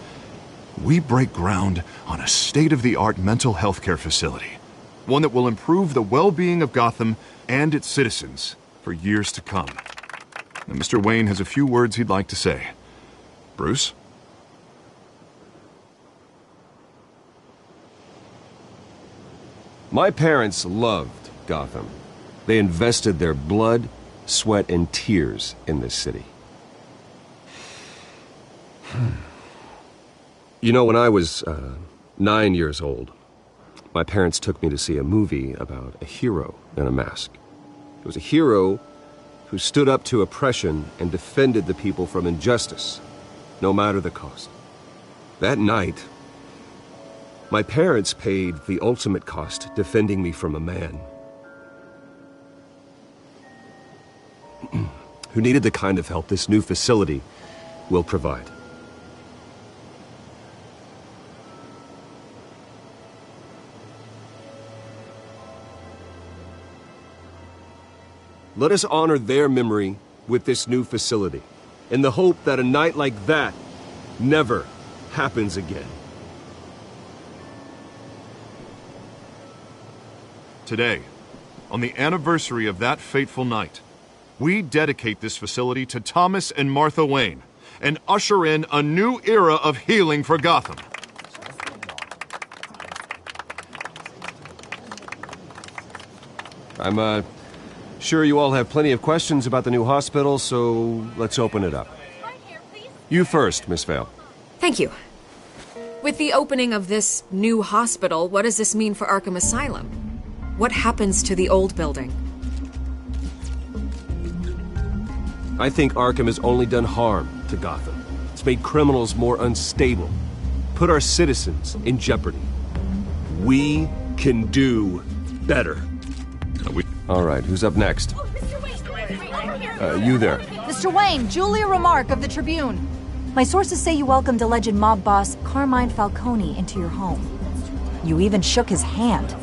[SPEAKER 9] we break ground on a state-of-the-art mental health care facility. One that will improve the well-being of Gotham and its citizens for years to come. Now, Mr. Wayne has a few words he'd like to say. Bruce?
[SPEAKER 7] My parents loved Gotham. They invested their blood, sweat, and tears in this city. You know, when I was 9 years old, my parents took me to see a movie about a hero in a mask. It was a hero who stood up to oppression and defended the people from injustice, no matter the cost. That night, my parents paid the ultimate cost defending me from a man who needed the kind of help this new facility will provide. Let us honor their memory with this new facility, in the hope that a night like that never happens again.
[SPEAKER 9] Today, on the anniversary of that fateful night, we dedicate this facility to Thomas and Martha Wayne and usher in a new era of healing for Gotham.
[SPEAKER 7] I'm sure you all have plenty of questions about the new hospital, so let's open it up. You first, Miss Vale.
[SPEAKER 12] Thank you. With the opening of this new hospital, what does this mean for Arkham Asylum? What happens to the old building?
[SPEAKER 7] I think Arkham has only done harm to Gotham. It's made criminals more unstable, put our citizens in jeopardy. We can do better. All right, who's up next? You there.
[SPEAKER 18] Mr. Wayne, Julia Remark of the Tribune. My sources say you welcomed alleged mob boss Carmine Falcone into your home. You even shook his hand.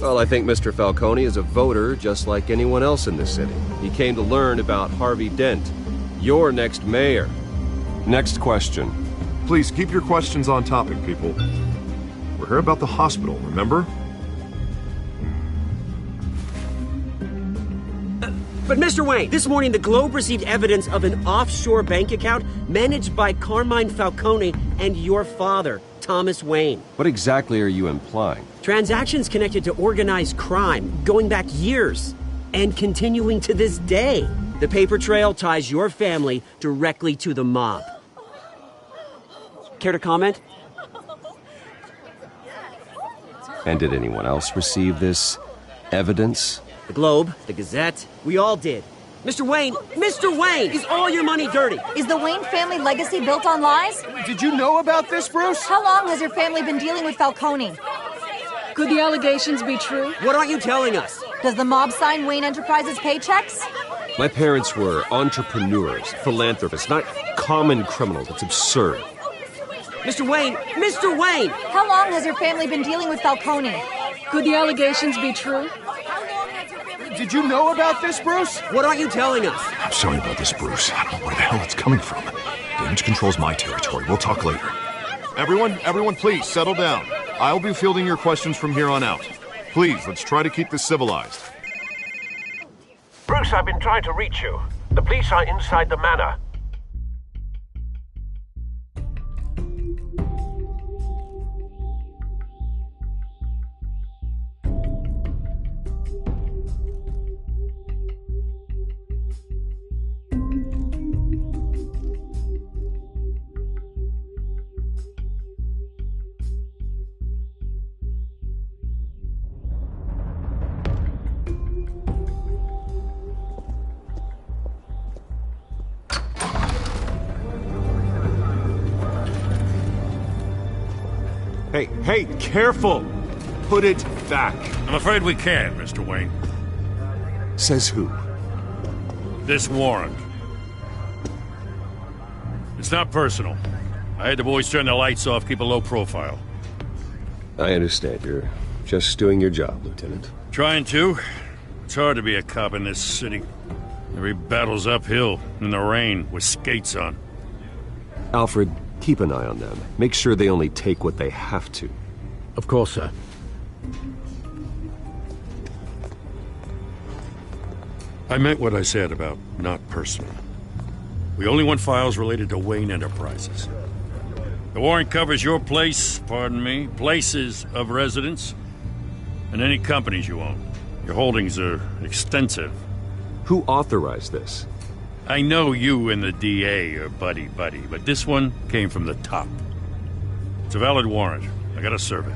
[SPEAKER 7] Well, I think Mr. Falcone is a voter just like anyone else in this city. He came to learn about Harvey Dent, your next mayor. Next question.
[SPEAKER 9] Please keep your questions on topic, people. We're here about the hospital, remember?
[SPEAKER 17] But Mr. Wayne, this morning the Globe received evidence of an offshore bank account managed by Carmine Falcone and your father, Thomas Wayne.
[SPEAKER 7] What exactly are you implying?
[SPEAKER 17] Transactions connected to organized crime, going back years, and continuing to this day. The paper trail ties your family directly to the mob. Care to comment?
[SPEAKER 7] And did anyone else receive this evidence?
[SPEAKER 17] The Globe, the Gazette, we all did. Mr. Wayne, is all your money dirty?
[SPEAKER 18] Is the Wayne family legacy built on lies?
[SPEAKER 3] Did you know about this, Bruce?
[SPEAKER 18] How long has your family been dealing with Falcone?
[SPEAKER 12] Could the allegations be true?
[SPEAKER 17] What aren't you telling us?
[SPEAKER 18] Does the mob sign Wayne Enterprises paychecks?
[SPEAKER 7] My parents were entrepreneurs, philanthropists, not common criminals. It's absurd.
[SPEAKER 17] Mr. Wayne!
[SPEAKER 18] How long has your family been dealing with Falcone?
[SPEAKER 12] Could the allegations be true?
[SPEAKER 3] Did you know about this, Bruce?
[SPEAKER 17] What aren't you telling us?
[SPEAKER 9] I'm sorry about this, Bruce. I don't know where the hell it's coming from. Damage control's my territory. We'll talk later. Everyone, please, settle down. I'll be fielding your questions from here on out. Please, let's try to keep this civilized.
[SPEAKER 19] Bruce, I've been trying to reach you. The police are inside the manor.
[SPEAKER 9] Hey, careful! Put it back.
[SPEAKER 4] I'm afraid we can't, Mr. Wayne.
[SPEAKER 9] Says who?
[SPEAKER 4] This warrant. It's not personal. I had the boys turn the lights off, keep a low profile.
[SPEAKER 7] I understand. You're just doing your job, Lieutenant.
[SPEAKER 4] Trying to. It's hard to be a cop in this city. Every battle's uphill, in the rain, with skates on.
[SPEAKER 7] Alfred, keep an eye on them. Make sure they only take what they have to.
[SPEAKER 6] Of course, sir.
[SPEAKER 4] I meant what I said about not personal. We only want files related to Wayne Enterprises. The warrant covers your places of residence, and any companies you own. Your holdings are extensive.
[SPEAKER 7] Who authorized this?
[SPEAKER 4] I know you and the DA are buddy-buddy, but this one came from the top. It's a valid warrant. I gotta serve it.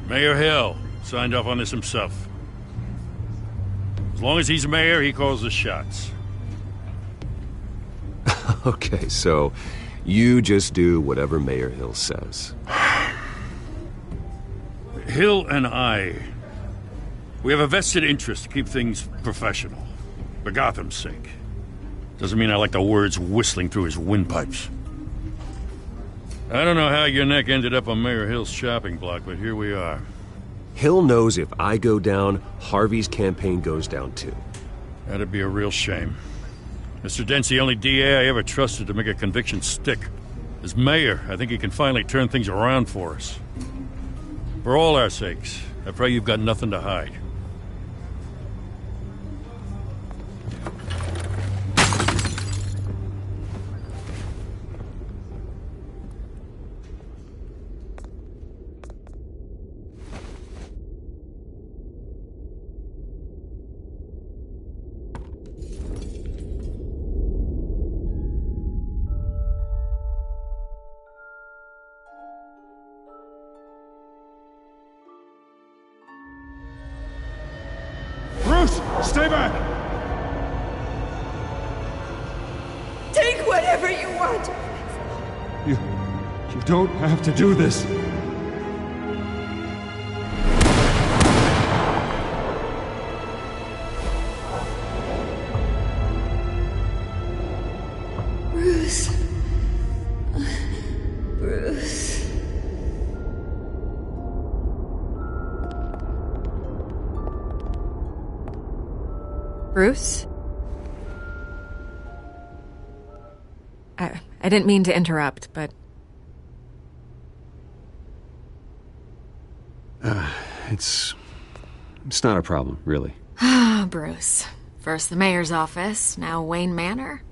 [SPEAKER 4] Mayor Hill signed off on this himself. As long as he's mayor, he calls the shots.
[SPEAKER 7] Okay, so you just do whatever Mayor Hill says.
[SPEAKER 4] Hill and we have a vested interest to keep things professional. For Gotham's sake. Doesn't mean I like the words whistling through his windpipes. I don't know how your neck ended up on Mayor Hill's shopping block, but here we are.
[SPEAKER 7] Hill knows if I go down, Harvey's campaign goes down too.
[SPEAKER 4] That'd be a real shame. Mr. Dent's the only DA I ever trusted to make a conviction stick. As mayor, I think he can finally turn things around for us. For all our sakes, I pray you've got nothing to hide.
[SPEAKER 3] Stay back!
[SPEAKER 11] Take whatever you want!
[SPEAKER 3] You don't have to do this.
[SPEAKER 11] Bruce. Bruce.
[SPEAKER 12] Bruce? I didn't mean to interrupt, but...
[SPEAKER 7] It's not a problem, really.
[SPEAKER 12] Ah, Bruce. First the mayor's office, now Wayne Manor.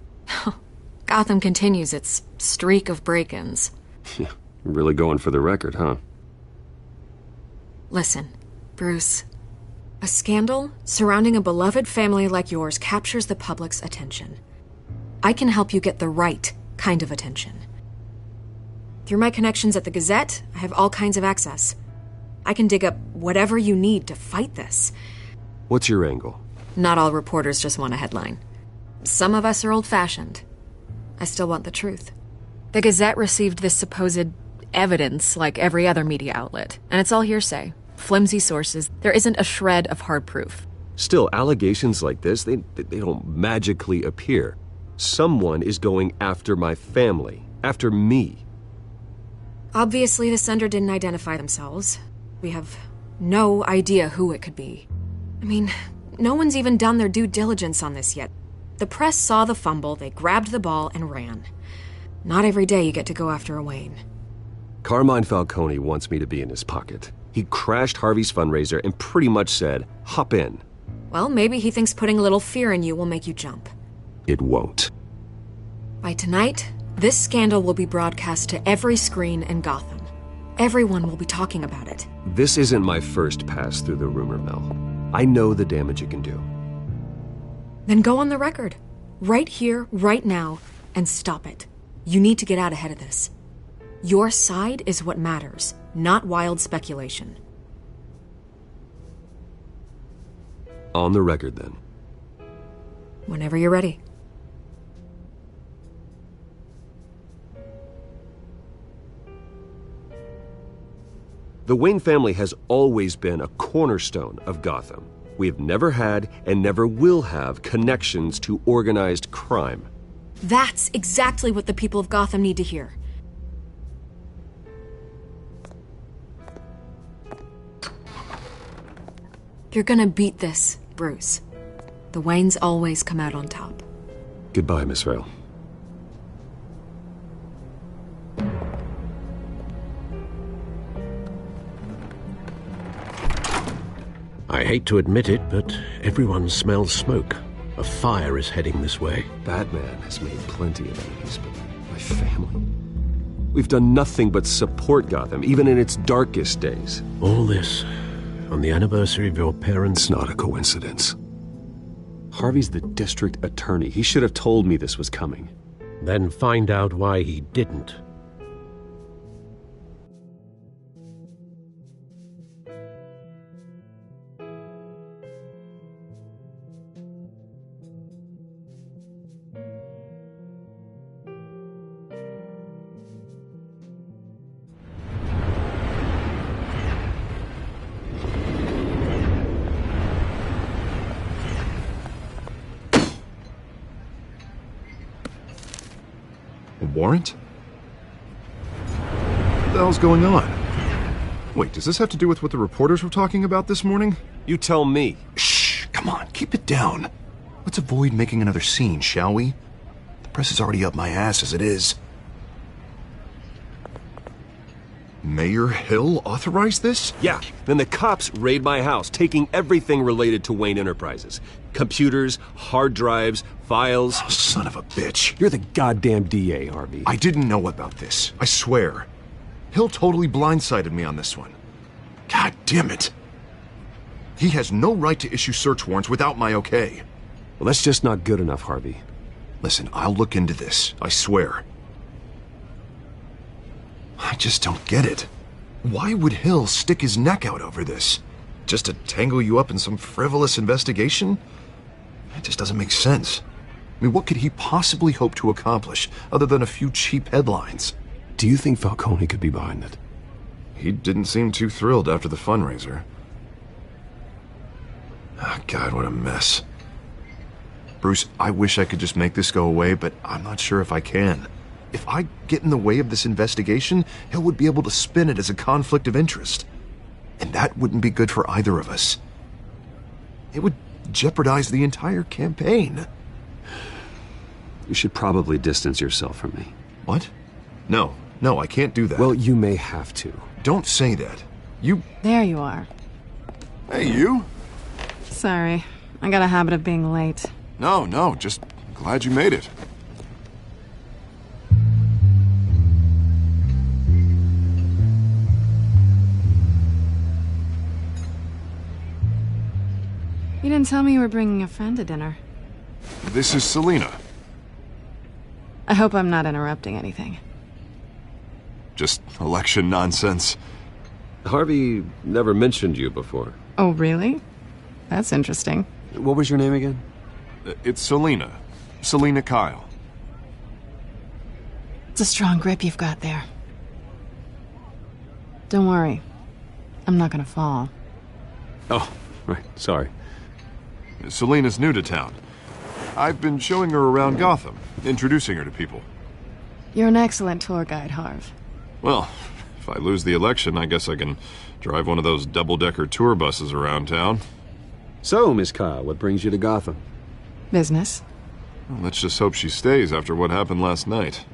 [SPEAKER 12] Gotham continues its streak of break-ins.
[SPEAKER 7] Yeah, really going for the record, huh?
[SPEAKER 12] Listen, Bruce. A scandal surrounding a beloved family like yours captures the public's attention. I can help you get the right kind of attention. Through my connections at the Gazette, I have all kinds of access. I can dig up whatever you need to fight this.
[SPEAKER 7] What's your angle?
[SPEAKER 12] Not all reporters just want a headline. Some of us are old-fashioned. I still want the truth. The Gazette received this supposed evidence like every other media outlet, and it's all hearsay. Flimsy sources. There isn't a shred of hard proof.
[SPEAKER 7] Still, allegations like this, they don't magically appear. Someone is going after my family, after me.
[SPEAKER 12] Obviously, the sender didn't identify themselves. We have no idea who it could be. I mean, no one's even done their due diligence on this yet. The press saw the fumble, they grabbed the ball and ran. Not every day you get to go after a Wayne.
[SPEAKER 7] Carmine Falcone wants me to be in his pocket. He crashed Harvey's fundraiser and pretty much said, hop in.
[SPEAKER 12] Well, maybe he thinks putting a little fear in you will make you jump.
[SPEAKER 7] It won't.
[SPEAKER 12] By tonight, this scandal will be broadcast to every screen in Gotham. Everyone will be talking about it.
[SPEAKER 7] This isn't my first pass through the rumor mill. I know the damage it can do.
[SPEAKER 12] Then go on the record. Right here, right now, and stop it. You need to get out ahead of this. Your side is what matters, not wild speculation.
[SPEAKER 7] On the record, then.
[SPEAKER 12] Whenever you're ready.
[SPEAKER 7] The Wayne family has always been a cornerstone of Gotham. We have never had and never will have connections to organized crime.
[SPEAKER 12] That's exactly what the people of Gotham need to hear. You're gonna beat this, Bruce. The Waynes always come out on top.
[SPEAKER 7] Goodbye, Miss Vale.
[SPEAKER 6] I hate to admit it, but everyone smells smoke. A fire is heading this way.
[SPEAKER 7] Batman has made plenty of enemies, but my family... We've done nothing but support Gotham, even in its darkest days.
[SPEAKER 6] All this on the anniversary of your parents'...
[SPEAKER 7] It's not a coincidence. Harvey's the district attorney. He should have told me this was coming.
[SPEAKER 6] Then find out why he didn't.
[SPEAKER 9] Warrant? What the hell's going on? Wait, does this have to do with what the reporters were talking about this morning?
[SPEAKER 7] You tell me.
[SPEAKER 9] Shh, come on, keep it down. Let's avoid making another scene, shall we? The press is already up my ass as it is. Mayor Hill authorized this?
[SPEAKER 7] Yeah, then the cops raid my house, taking everything related to Wayne Enterprises. Computers, hard drives, files.
[SPEAKER 9] Oh, son of a bitch.
[SPEAKER 7] You're the goddamn DA, Harvey.
[SPEAKER 9] I didn't know about this, I swear. Hill totally blindsided me on this one. God damn it. He has no right to issue search warrants without my okay.
[SPEAKER 7] Well, that's just not good enough, Harvey.
[SPEAKER 9] Listen, I'll look into this, I swear. I just don't get it. Why would Hill stick his neck out over this? Just to tangle you up in some frivolous investigation? It just doesn't make sense. I mean, what could he possibly hope to accomplish other than a few cheap headlines?
[SPEAKER 7] Do you think Falcone could be behind it?
[SPEAKER 9] He didn't seem too thrilled after the fundraiser. Oh, God, what a mess. Bruce, I wish I could just make this go away, but I'm not sure if I can. If I get in the way of this investigation, Hill would be able to spin it as a conflict of interest. And that wouldn't be good for either of us. It would jeopardize the entire campaign.
[SPEAKER 7] You should probably distance yourself from me.
[SPEAKER 9] What? No, I can't do that.
[SPEAKER 7] Well, you may have to.
[SPEAKER 9] Don't say that. You...
[SPEAKER 1] There you are.
[SPEAKER 9] Hey, you?
[SPEAKER 1] Sorry. I got a habit of being late.
[SPEAKER 9] No, just glad you made it.
[SPEAKER 1] You didn't tell me you were bringing a friend to dinner.
[SPEAKER 9] This is Selina.
[SPEAKER 1] I hope I'm not interrupting anything.
[SPEAKER 9] Just election nonsense.
[SPEAKER 7] Harvey never mentioned you before.
[SPEAKER 1] Oh, really? That's interesting.
[SPEAKER 7] What was your name again?
[SPEAKER 9] It's Selina. Selina Kyle.
[SPEAKER 1] It's a strong grip you've got there. Don't worry. I'm not gonna fall.
[SPEAKER 7] Oh, right. Sorry.
[SPEAKER 9] Selina's new to town. I've been showing her around Gotham, introducing her to people.
[SPEAKER 1] You're an excellent tour guide, Harv.
[SPEAKER 9] Well, if I lose the election, I guess I can drive one of those double-decker tour buses around town.
[SPEAKER 7] So, Miss Kyle, what brings you to Gotham?
[SPEAKER 1] Business.
[SPEAKER 9] Well, let's just hope she stays after what happened last night.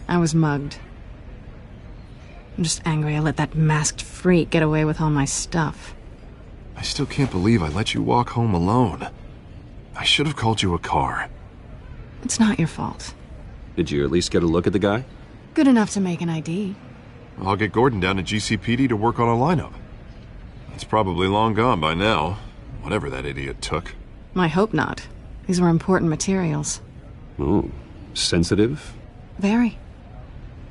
[SPEAKER 1] I was mugged. I'm just angry I let that masked freak get away with all my stuff.
[SPEAKER 9] I still can't believe I let you walk home alone. I should have called you a car.
[SPEAKER 1] It's not your fault.
[SPEAKER 7] Did you at least get a look at the guy?
[SPEAKER 1] Good enough to make an ID.
[SPEAKER 9] I'll get Gordon down to GCPD to work on a lineup. It's probably long gone by now, whatever that idiot took.
[SPEAKER 1] I hope not. These were important materials.
[SPEAKER 7] Ooh, sensitive?
[SPEAKER 1] Very.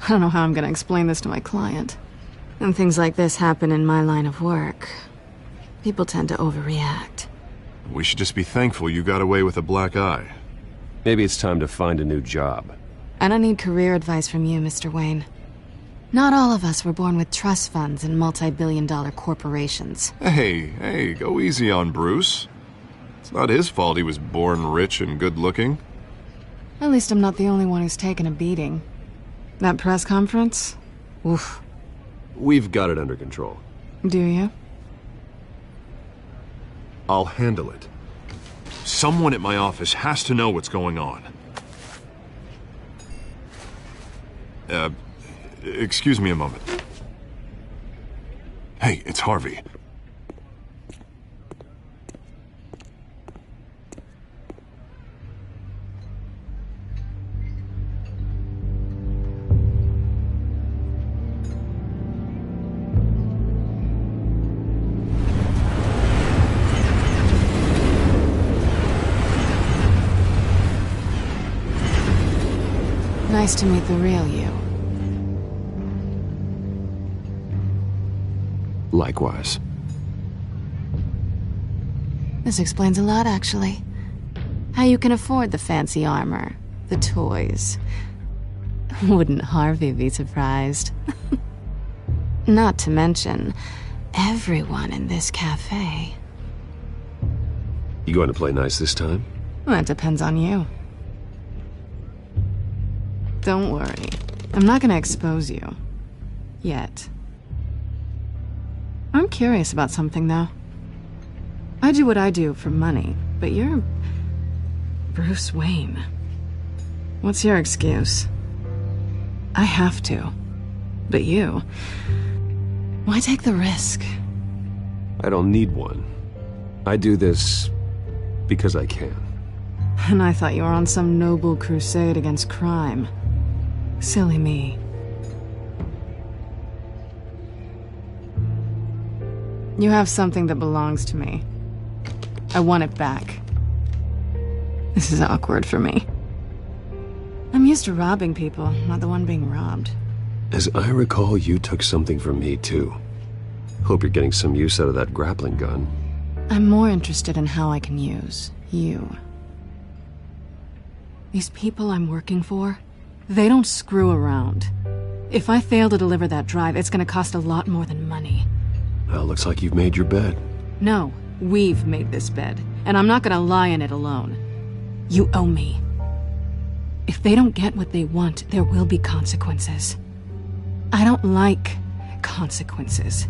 [SPEAKER 1] I don't know how I'm gonna explain this to my client. And things like this happen in my line of work. People tend to overreact.
[SPEAKER 9] We should just be thankful you got away with a black eye.
[SPEAKER 7] Maybe it's time to find a new job.
[SPEAKER 1] I don't need career advice from you, Mr. Wayne. Not all of us were born with trust funds and multi-billion-dollar corporations.
[SPEAKER 9] Hey, go easy on Bruce. It's not his fault he was born rich and good-looking.
[SPEAKER 1] At least I'm not the only one who's taken a beating. That press conference? Oof.
[SPEAKER 7] We've got it under control.
[SPEAKER 1] Do you?
[SPEAKER 9] I'll handle it. Someone at my office has to know what's going on. Excuse me a moment. Hey, it's Harvey.
[SPEAKER 1] Nice to meet the real you.
[SPEAKER 7] Likewise.
[SPEAKER 1] This explains a lot, actually. How you can afford the fancy armor, the toys. Wouldn't Harvey be surprised? Not to mention, everyone in this cafe.
[SPEAKER 7] You going to play nice this time?
[SPEAKER 1] Well, that depends on you. Don't worry. I'm not gonna expose you. Yet. I'm curious about something, though. I do what I do for money, but you're... Bruce Wayne. What's your excuse? I have to. But you... Why take the risk?
[SPEAKER 7] I don't need one. I do this because I can.
[SPEAKER 1] And I thought you were on some noble crusade against crime. Silly me. You have something that belongs to me. I want it back. This is awkward for me. I'm used to robbing people, not the one being robbed.
[SPEAKER 7] As I recall, you took something from me, too. Hope you're getting some use out of that grappling gun.
[SPEAKER 1] I'm more interested in how I can use you. These people I'm working for, they don't screw around. If I fail to deliver that drive, it's gonna cost a lot more than money.
[SPEAKER 7] Well, looks like you've made your bed.
[SPEAKER 1] No, we've made this bed, and I'm not gonna lie in it alone. You owe me. If they don't get what they want, there will be consequences. I don't like consequences.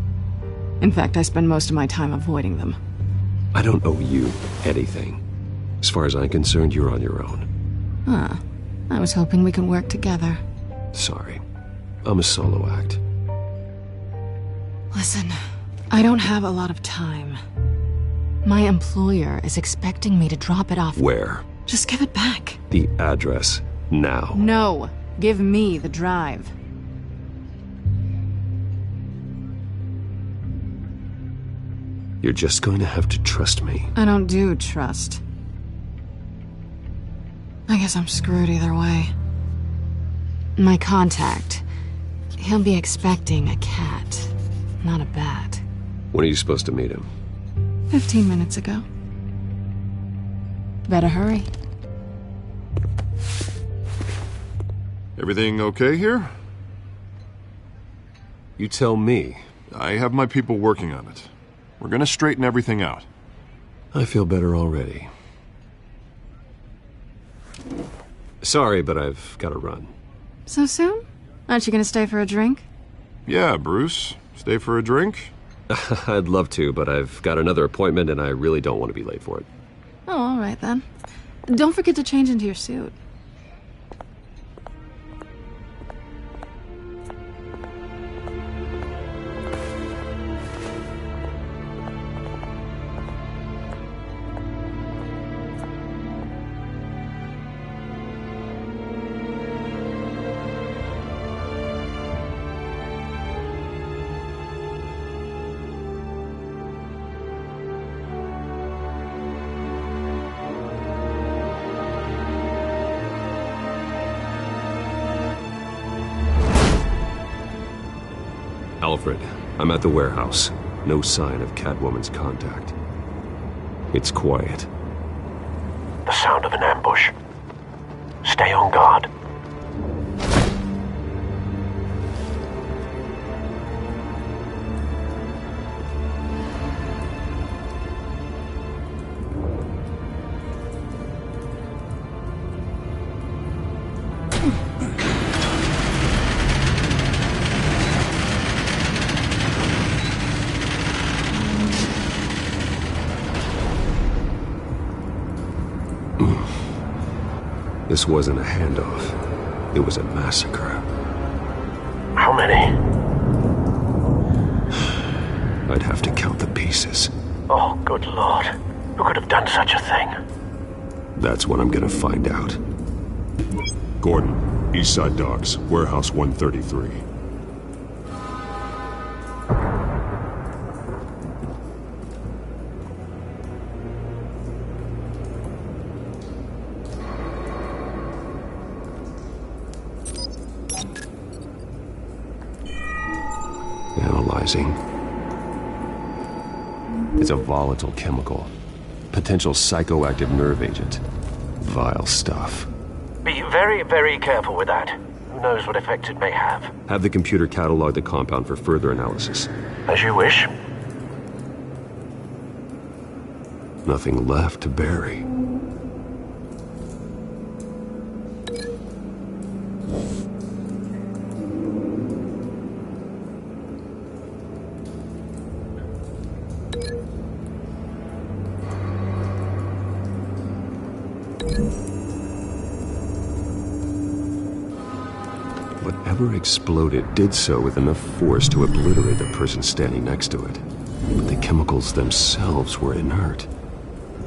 [SPEAKER 1] In fact, I spend most of my time avoiding them.
[SPEAKER 7] I don't owe you anything. As far as I'm concerned, you're on your own.
[SPEAKER 1] Huh. I was hoping we could work together.
[SPEAKER 7] Sorry. I'm a solo act.
[SPEAKER 1] Listen, I don't have a lot of time. My employer is expecting me to drop it off.
[SPEAKER 7] Where?
[SPEAKER 1] Just give it back.
[SPEAKER 7] The address, now.
[SPEAKER 1] No. Give me the drive.
[SPEAKER 7] You're just going to have to trust me.
[SPEAKER 1] I don't do trust. I guess I'm screwed either way. My contact. He'll be expecting a cat, not a bat.
[SPEAKER 7] When are you supposed to meet him?
[SPEAKER 1] 15 minutes ago. Better hurry.
[SPEAKER 9] Everything okay here?
[SPEAKER 7] You tell me.
[SPEAKER 9] I have my people working on it. We're gonna straighten everything out.
[SPEAKER 7] I feel better already. Sorry, but I've got to run.
[SPEAKER 1] So soon? Aren't you gonna stay for a drink?
[SPEAKER 9] Yeah, Bruce. Stay for a drink?
[SPEAKER 7] I'd love to, but I've got another appointment and I really don't want to be late for it.
[SPEAKER 1] Oh, all right then. Don't forget to change into your suit.
[SPEAKER 7] Alfred, I'm at the warehouse. No sign of Catwoman's contact. It's quiet.
[SPEAKER 19] The sound of an ambush. Stay on guard.
[SPEAKER 7] This wasn't a handoff. It was a massacre.
[SPEAKER 19] How many?
[SPEAKER 7] I'd have to count the pieces.
[SPEAKER 19] Oh, good Lord. Who could have done such a thing?
[SPEAKER 7] That's what I'm gonna find out.
[SPEAKER 8] Gordon, Eastside Docks, Warehouse 133.
[SPEAKER 7] Analyzing. It's a volatile chemical. Potential psychoactive nerve agent. Vile stuff.
[SPEAKER 19] Be very, very careful with that. Who knows what effect it may have.
[SPEAKER 7] Have the computer catalog the compound for further analysis.
[SPEAKER 19] As you wish.
[SPEAKER 7] Nothing left to bury. Whatever exploded did so with enough force to obliterate the person standing next to it. But the chemicals themselves were inert,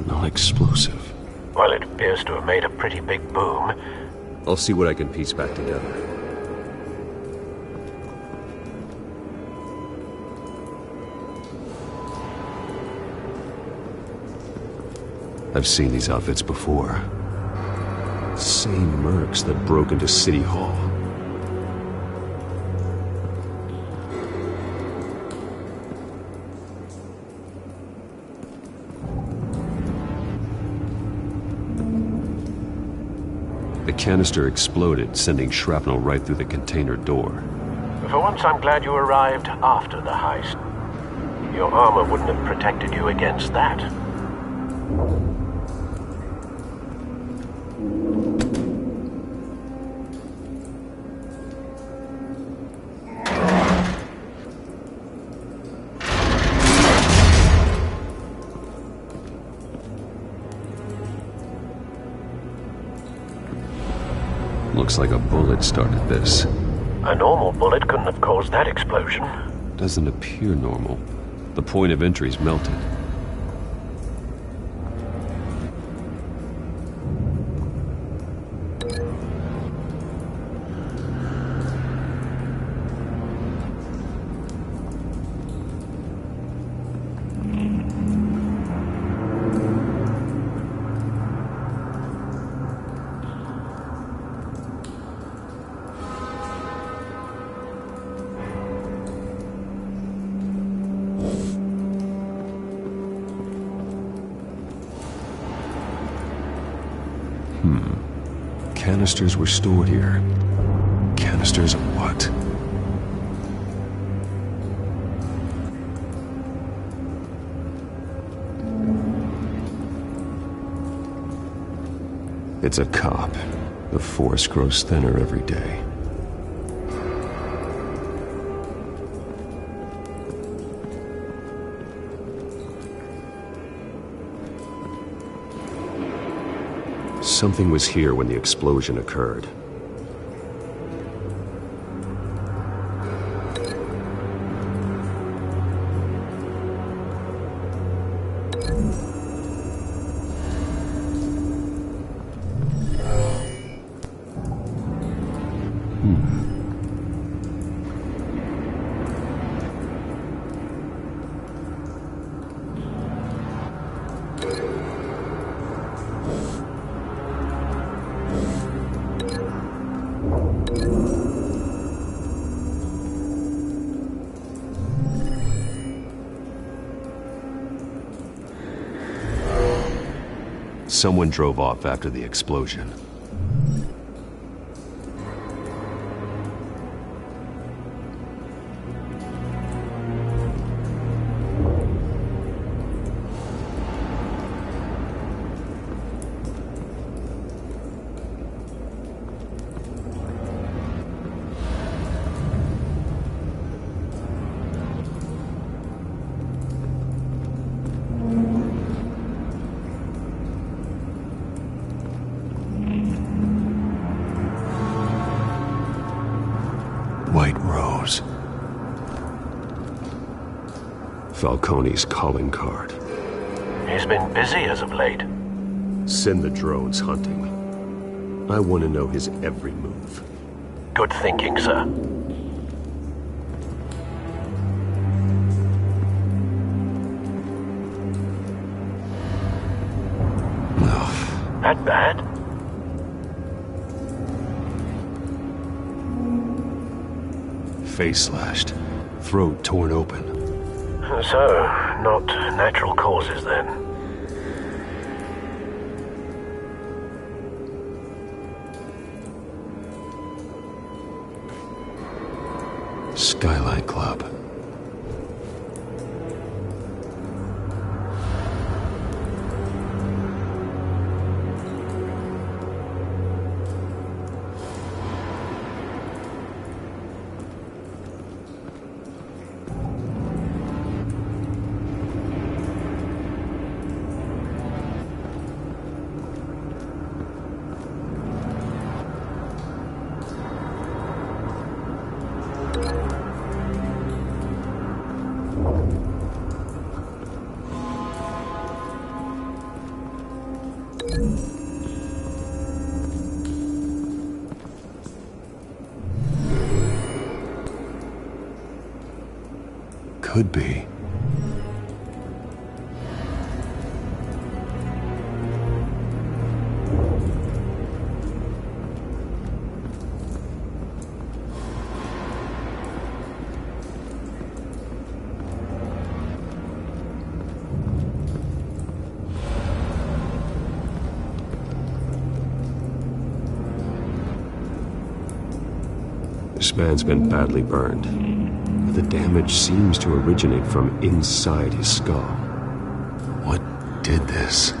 [SPEAKER 7] not explosive.
[SPEAKER 19] Well, it appears to have made a pretty big boom.
[SPEAKER 7] I'll see what I can piece back together. I've seen these outfits before. Same mercs that broke into City Hall. The canister exploded, sending shrapnel right through the container door.
[SPEAKER 19] For once, I'm glad you arrived after the heist. Your armor wouldn't have protected you against that.
[SPEAKER 7] Looks like a bullet started this.
[SPEAKER 19] A normal bullet couldn't have caused that explosion.
[SPEAKER 7] Doesn't appear normal. The point of entry's melted. Canisters were stored here. Canisters of what? It's a cop. The force grows thinner every day. Something was here when the explosion occurred. Someone drove off after the explosion. White Rose. Falcone's calling card.
[SPEAKER 19] He's been busy as of late.
[SPEAKER 7] Send the drones hunting. I want to know his every move.
[SPEAKER 19] Good thinking, sir. That bad?
[SPEAKER 7] Face slashed, throat torn open.
[SPEAKER 19] So, not natural causes then.
[SPEAKER 7] Skyline Club. Could be. This man's been badly burned. The damage seems to originate from inside his skull. What did this?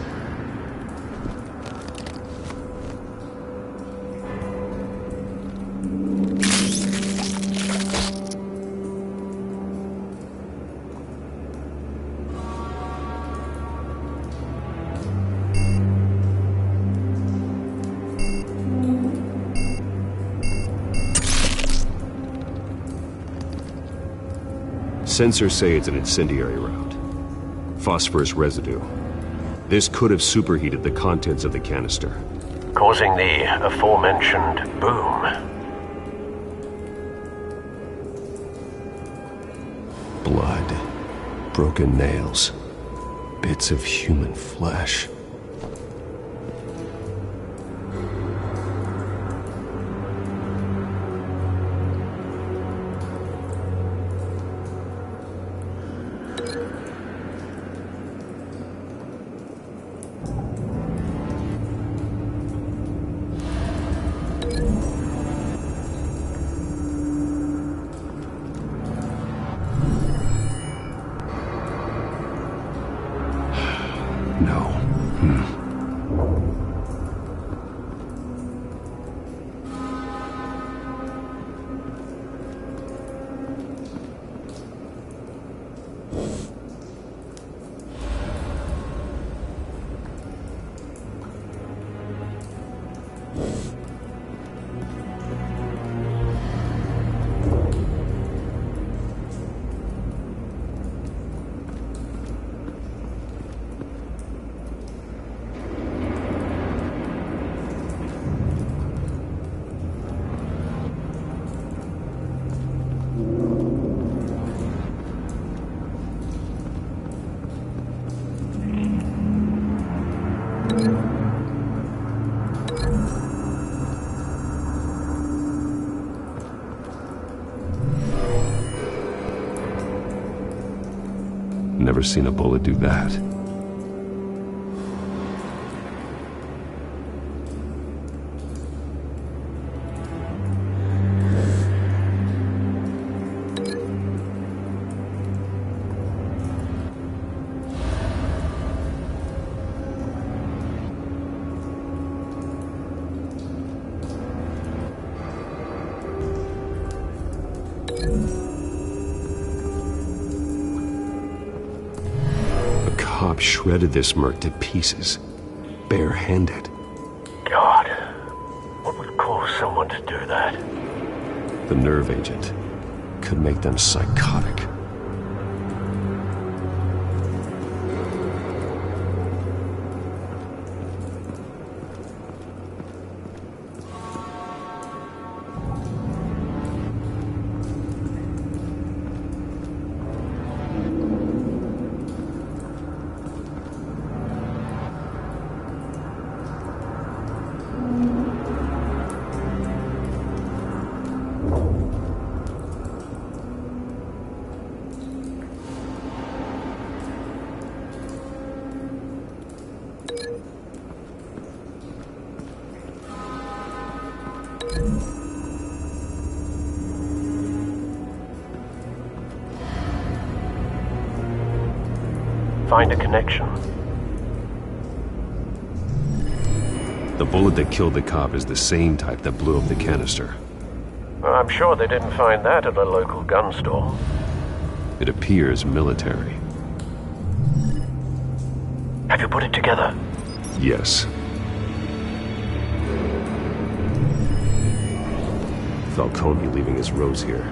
[SPEAKER 7] Sensors say it's an incendiary round. Phosphorus residue. This could have superheated the contents of the canister,
[SPEAKER 19] causing the aforementioned boom.
[SPEAKER 7] Blood, broken nails, bits of human flesh. Never seen a bullet do that. Shredded this merc to pieces, bare-handed.
[SPEAKER 19] God, what would cause someone to do that?
[SPEAKER 7] The nerve agent could make them psychotic.
[SPEAKER 19] Find a connection.
[SPEAKER 7] The bullet that killed the cop is the same type that blew up the canister.
[SPEAKER 19] I'm sure they didn't find that at a local gun store.
[SPEAKER 7] It appears military.
[SPEAKER 19] Have you put it together?
[SPEAKER 7] Yes. Falcone leaving his rose here.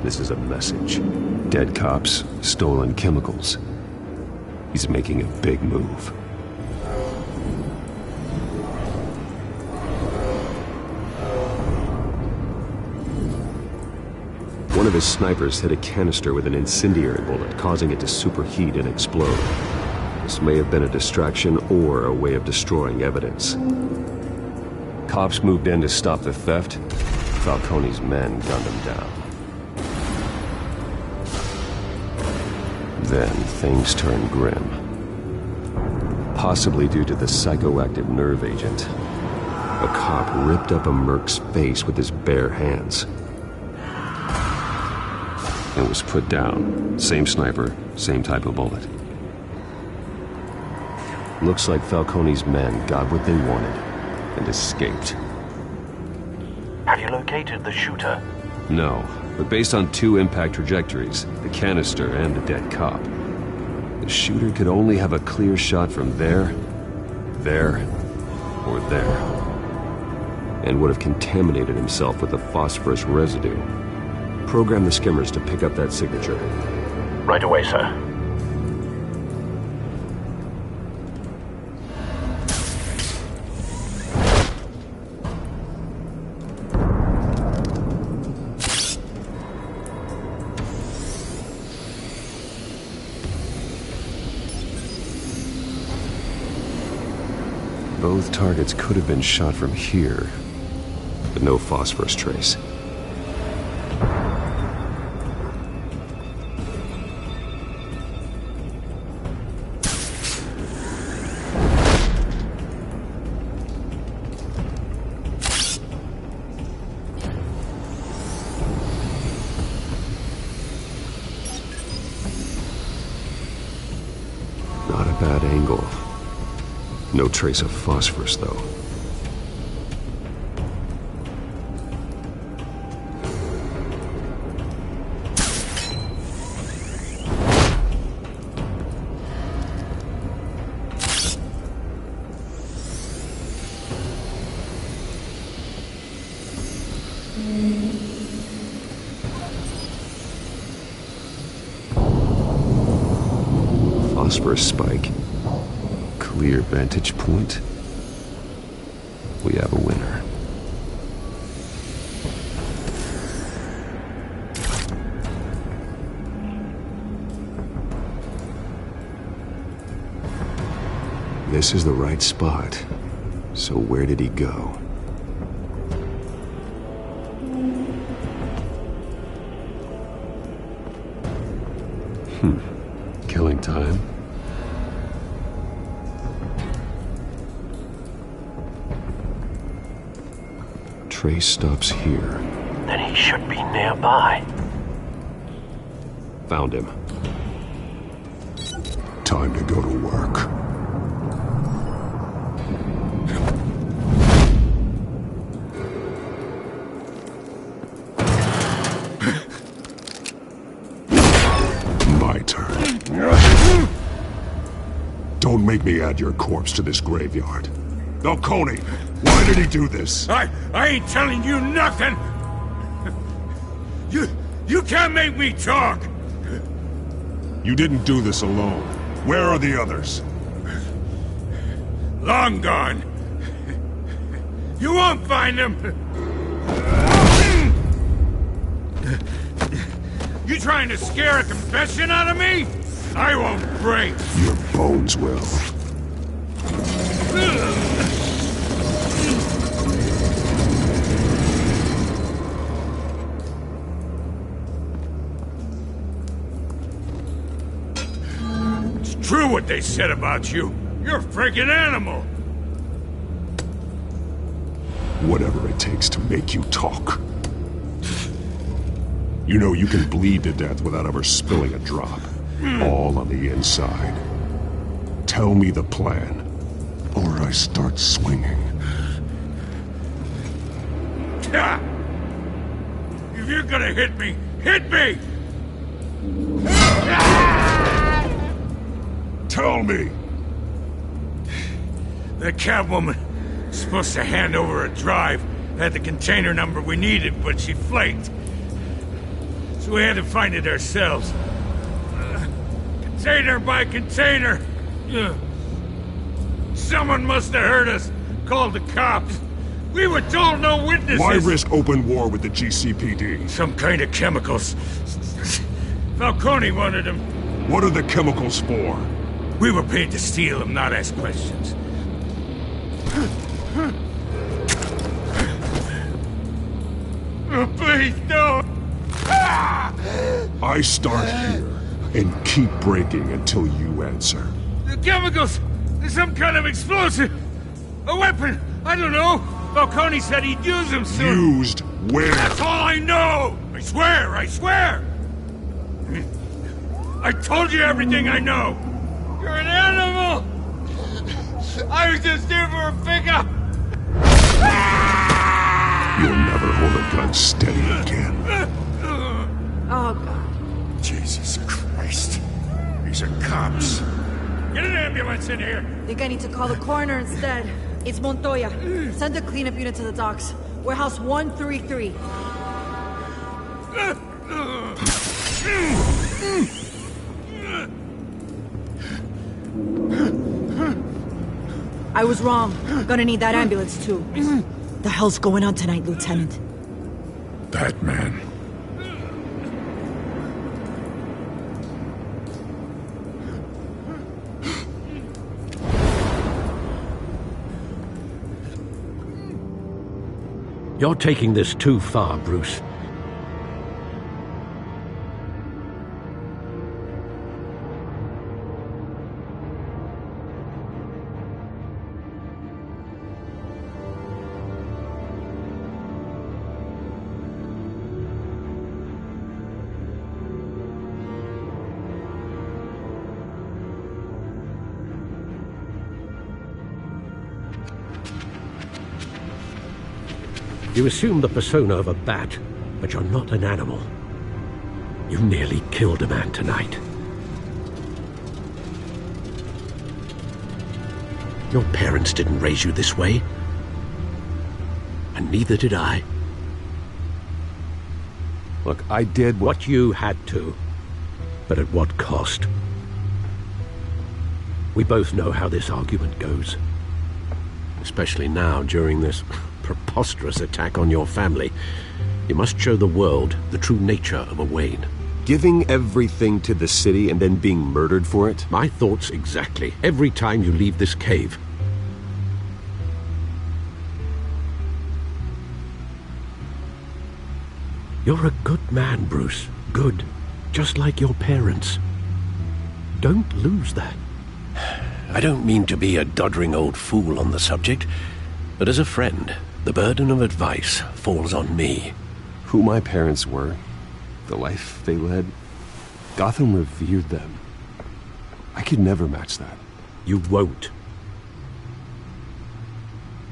[SPEAKER 7] This is a message. Dead cops, stolen chemicals. He's making a big move. One of his snipers hit a canister with an incendiary bullet, causing it to superheat and explode. This may have been a distraction or a way of destroying evidence. Cops moved in to stop the theft. Falcone's men gunned him down. Then things turned grim. Possibly due to the psychoactive nerve agent. A cop ripped up a merc's face with his bare hands. And was put down. Same sniper, same type of bullet. Looks like Falcone's men got what they wanted and escaped.
[SPEAKER 19] Have you located the shooter?
[SPEAKER 7] No, but based on two impact trajectories, the canister and the dead cop, the shooter could only have a clear shot from there, or there, and would have contaminated himself with the phosphorus residue. Program the skimmers to pick up that signature.
[SPEAKER 19] Right away, sir.
[SPEAKER 7] Both targets could have been shot from here, but no phosphorus trace. Not a bad angle. No trace of phosphorus, though. Phosphorus spike. Clear vantage point. We have a winner. This is the right spot. So where did he go? Killing time. Trace stops here.
[SPEAKER 19] Then he should be nearby.
[SPEAKER 7] Found him.
[SPEAKER 8] Time to go to work. My turn. Don't make me add your corpse to this graveyard. Falcone, why did he do this?
[SPEAKER 13] I ain't telling you nothing! You can't make me talk!
[SPEAKER 8] You didn't do this alone. Where are the others?
[SPEAKER 13] Long gone. You won't find them! You trying to scare a confession out of me? I won't break!
[SPEAKER 8] Your bones will.
[SPEAKER 13] True what they said about you. You're a freaking animal.
[SPEAKER 8] Whatever it takes to make you talk. You know you can bleed to death without ever spilling a drop. All on the inside. Tell me the plan, or I start swinging.
[SPEAKER 13] If you're gonna hit me, hit me!
[SPEAKER 8] Tell me!
[SPEAKER 13] The Catwoman was supposed to hand over a drive, had the container number we needed, but she flaked. So we had to find it ourselves. Container by container. Someone must have heard us, called the cops. We were told no witnesses.
[SPEAKER 8] Why risk open war with the GCPD?
[SPEAKER 13] Some kind of chemicals. Falcone wanted them.
[SPEAKER 8] What are the chemicals for?
[SPEAKER 13] We were paid to steal them, not ask questions. Oh, please, no!
[SPEAKER 8] I start here and keep breaking until you answer.
[SPEAKER 13] The chemicals! There's some kind of explosive! A weapon! I don't know! Falcone said he'd use them soon!
[SPEAKER 8] Used where?
[SPEAKER 13] That's all I know! I swear! I swear! I told you everything I know! You're an animal! I was just here for a pickup!
[SPEAKER 8] You'll never hold a gun steady again.
[SPEAKER 18] Oh, God.
[SPEAKER 13] Jesus Christ. These are cops. Get an ambulance in here!
[SPEAKER 18] Think I need to call the coroner instead. It's Montoya. Send a cleanup unit to the docks. Warehouse 133. I was wrong. Gonna need that ambulance, too. The hell's going on tonight, Lieutenant?
[SPEAKER 13] Batman.
[SPEAKER 6] You're taking this too far, Bruce. You assume the persona of a bat, but you're not an animal. You nearly killed a man tonight. Your parents didn't raise you this way. And neither did I.
[SPEAKER 7] Look, I did
[SPEAKER 6] what you had to. But at what cost? We both know how this argument goes. Especially now, during this preposterous attack on your family. You must show the world the true nature of a Wayne.
[SPEAKER 7] Giving everything to the city and then being murdered for it?
[SPEAKER 6] My thoughts exactly. Every time you leave this cave. You're a good man, Bruce. Good. Just like your parents. Don't lose that. I don't mean to be a doddering old fool on the subject, but as a friend, the burden of advice falls on me.
[SPEAKER 7] Who my parents were, the life they led, Gotham revered them. I could never match that.
[SPEAKER 6] You won't.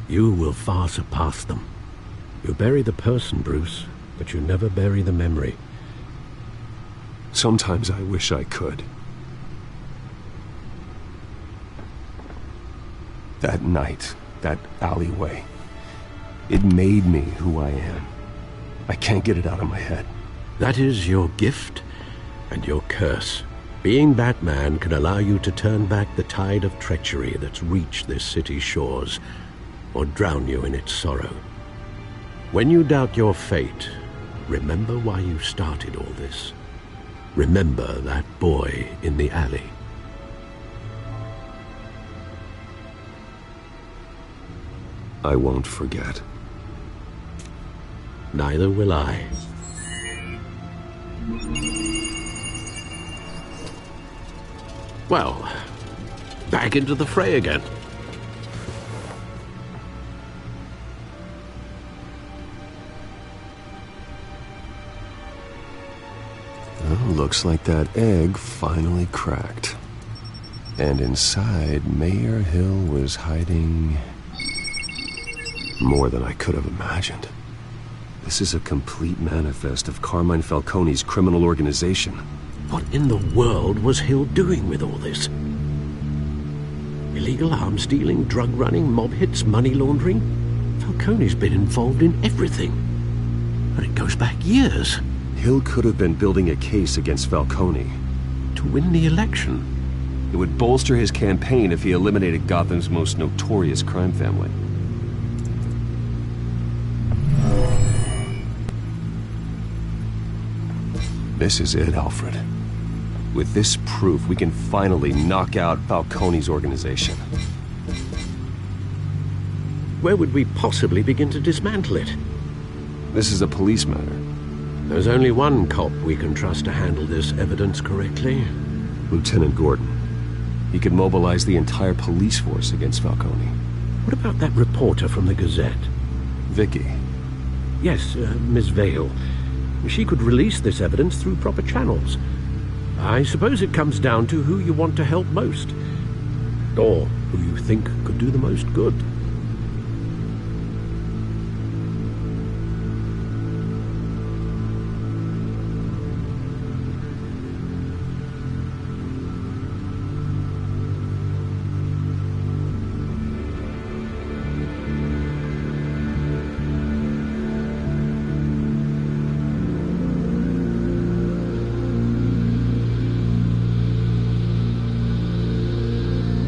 [SPEAKER 6] You will far surpass them. You bury the person, Bruce, but you never bury the memory.
[SPEAKER 7] Sometimes I wish I could. That night, that alleyway, it made me who I am. I can't get it out of my head.
[SPEAKER 6] That is your gift and your curse. Being Batman can allow you to turn back the tide of treachery that's reached this city's shores, or drown you in its sorrow. When you doubt your fate, remember why you started all this. Remember that boy in the alley.
[SPEAKER 7] I won't forget.
[SPEAKER 6] Neither will I. Well, back into the fray again.
[SPEAKER 7] Well, looks like that egg finally cracked. And inside, Mayor Hill was hiding more than I could have imagined. This is a complete manifest of Carmine Falcone's criminal organization.
[SPEAKER 6] What in the world was Hill doing with all this? Illegal arms dealing, drug running, mob hits, money laundering? Falcone's been involved in everything. And it goes back years.
[SPEAKER 7] Hill could have been building a case against Falcone.
[SPEAKER 6] To win the election.
[SPEAKER 7] It would bolster his campaign if he eliminated Gotham's most notorious crime family. This is it, Alfred. With this proof, we can finally knock out Falcone's organization.
[SPEAKER 6] Where would we possibly begin to dismantle it?
[SPEAKER 7] This is a police matter.
[SPEAKER 6] There's only one cop we can trust to handle this evidence correctly.
[SPEAKER 7] Lieutenant Gordon. He could mobilize the entire police force against Falcone.
[SPEAKER 6] What about that reporter from the Gazette?
[SPEAKER 7] Vicky.
[SPEAKER 6] Yes, Miss Vale. She could release this evidence through proper channels. I suppose it comes down to who you want to help most. Or who you think could do the most good.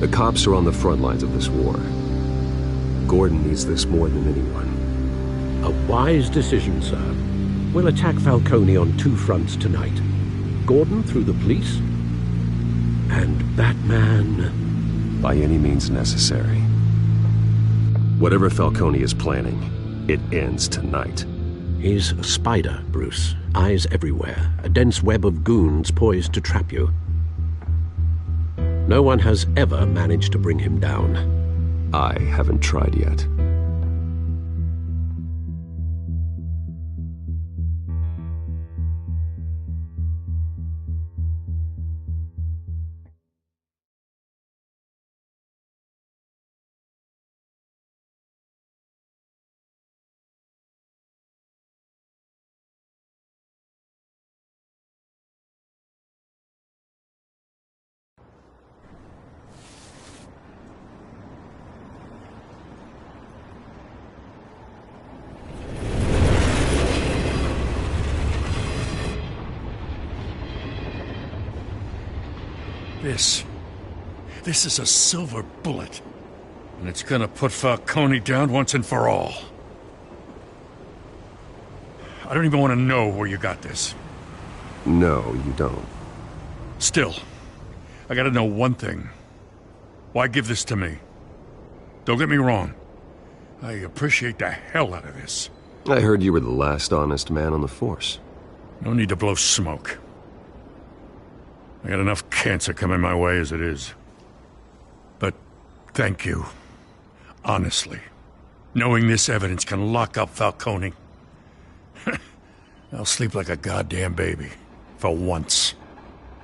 [SPEAKER 7] The cops are on the front lines of this war. Gordon needs this more than anyone.
[SPEAKER 6] A wise decision, sir. We'll attack Falcone on 2 fronts tonight. Gordon through the police, and Batman...
[SPEAKER 7] by any means necessary. Whatever Falcone is planning, it ends tonight.
[SPEAKER 6] He's a spider, Bruce. Eyes everywhere. A dense web of goons poised to trap you. No one has ever managed to bring him down.
[SPEAKER 7] I haven't tried yet.
[SPEAKER 13] This is a silver bullet. And it's gonna put Falcone down once and for all. I don't even want to know where you got this.
[SPEAKER 7] No, you don't.
[SPEAKER 13] Still, I gotta know one thing. Why give this to me? Don't get me wrong. I appreciate the hell out of this.
[SPEAKER 7] I heard you were the last honest man on the force.
[SPEAKER 13] No need to blow smoke. I got enough cancer coming my way as it is. But thank you. Honestly. Knowing this evidence can lock up Falcone. I'll sleep like a goddamn baby. For once.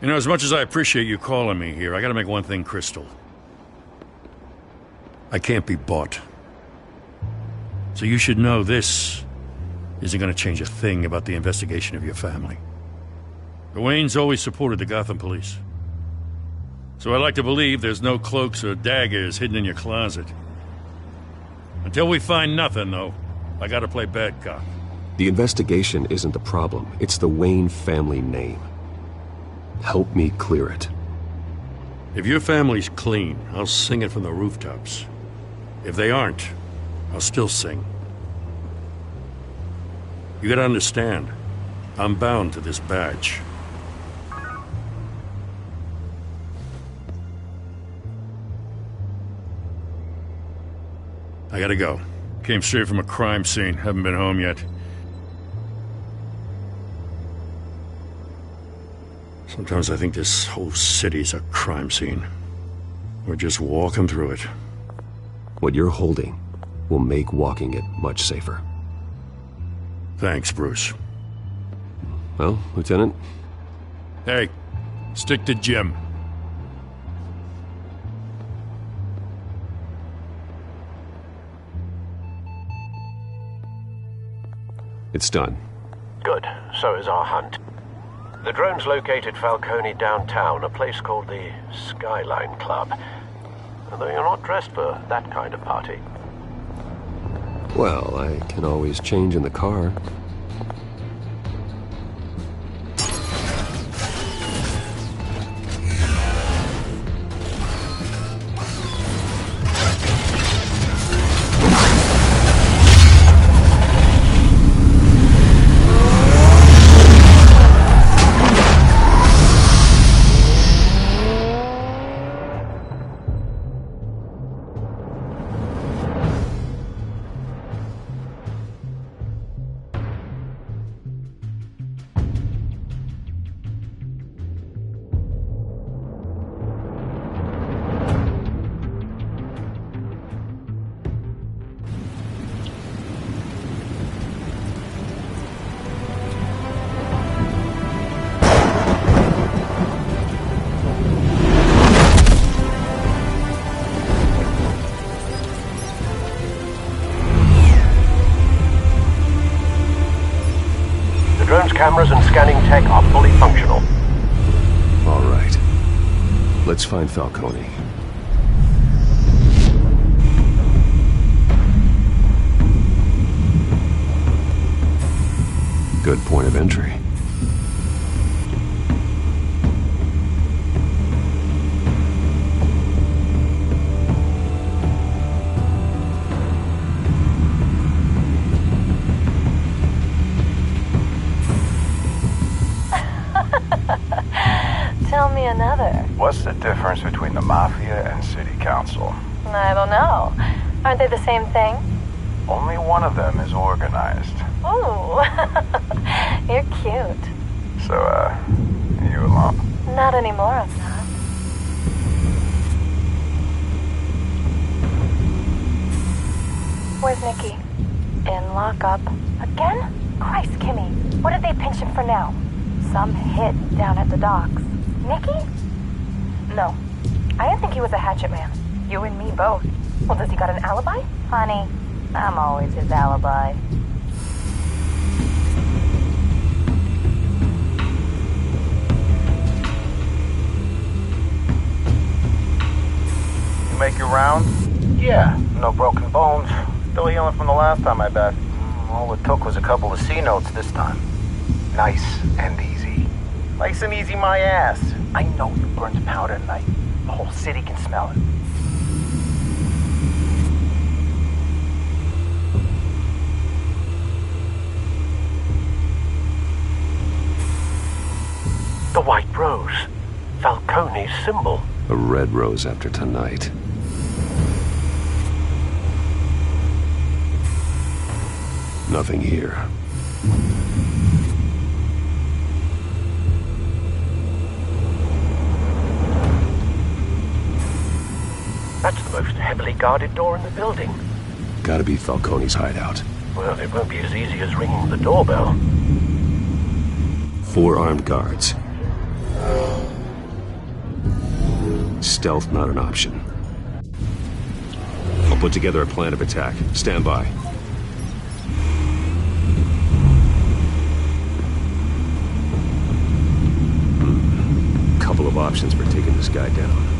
[SPEAKER 13] You know, as much as I appreciate you calling me here, I gotta make one thing crystal. I can't be bought. So you should know this isn't gonna change a thing about the investigation of your family. The Waynes always supported the Gotham police. So I like to believe there's no cloaks or daggers hidden in your closet. Until we find nothing, though, I gotta play bad cop.
[SPEAKER 7] The investigation isn't the problem. It's the Wayne family name. Help me clear it.
[SPEAKER 13] If your family's clean, I'll sing it from the rooftops. If they aren't, I'll still sing. You gotta understand, I'm bound to this badge. I gotta go. Came straight from a crime scene. Haven't been home yet. Sometimes I think this whole city's a crime scene. We're just walking through it.
[SPEAKER 7] What you're holding will make walking it much safer.
[SPEAKER 13] Thanks, Bruce.
[SPEAKER 7] Well, Lieutenant?
[SPEAKER 13] Hey, stick to Jim.
[SPEAKER 7] It's done.
[SPEAKER 19] Good. So is our hunt. The drones located Falcone downtown, a place called the Skyline Club. Though you're not dressed for that kind of party.
[SPEAKER 7] Well, I can always change in the car.
[SPEAKER 19] Cameras and scanning tech are fully functional.
[SPEAKER 7] All right. Let's find Falcone. Good point of entry.
[SPEAKER 20] What's the difference between the Mafia and City Council?
[SPEAKER 21] I don't know. Aren't they the same thing?
[SPEAKER 20] Only one of them is organized.
[SPEAKER 21] Ooh, you're cute.
[SPEAKER 20] So, you alone?
[SPEAKER 21] Not anymore, I'm not. Where's Nicky? In lockup. Again? Christ, Kimmy. What did they pinch him for now? Some hit down at the docks. Nicky? No. I didn't think he was a hatchet man. You and me both. Well, does he got an alibi? Honey, I'm always his alibi.
[SPEAKER 20] You make your rounds? Yeah, no broken bones. Still healing from the last time, I bet. All it took was a couple of C notes this time. Nice and easy. Nice and easy my ass. I know you burned powder tonight. The whole city can smell it.
[SPEAKER 19] The white rose. Falcone's symbol.
[SPEAKER 7] A red rose after tonight. Nothing here.
[SPEAKER 19] That's the most heavily guarded door in the building.
[SPEAKER 7] Gotta be Falcone's hideout.
[SPEAKER 19] Well, it won't be as easy as ringing the doorbell.
[SPEAKER 7] 4 armed guards. Stealth not an option. I'll put together a plan of attack. Stand by. Couple of options for taking this guy down.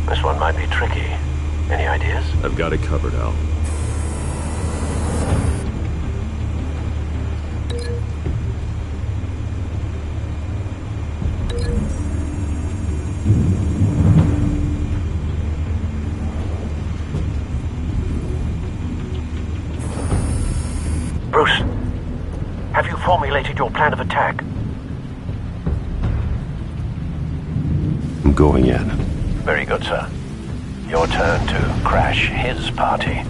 [SPEAKER 19] This one might be tricky. Any ideas?
[SPEAKER 7] I've got it covered, Al.
[SPEAKER 19] Bruce, have you formulated your plan of attack?
[SPEAKER 7] I'm going in.
[SPEAKER 19] Very good, sir. Your turn to crash his party.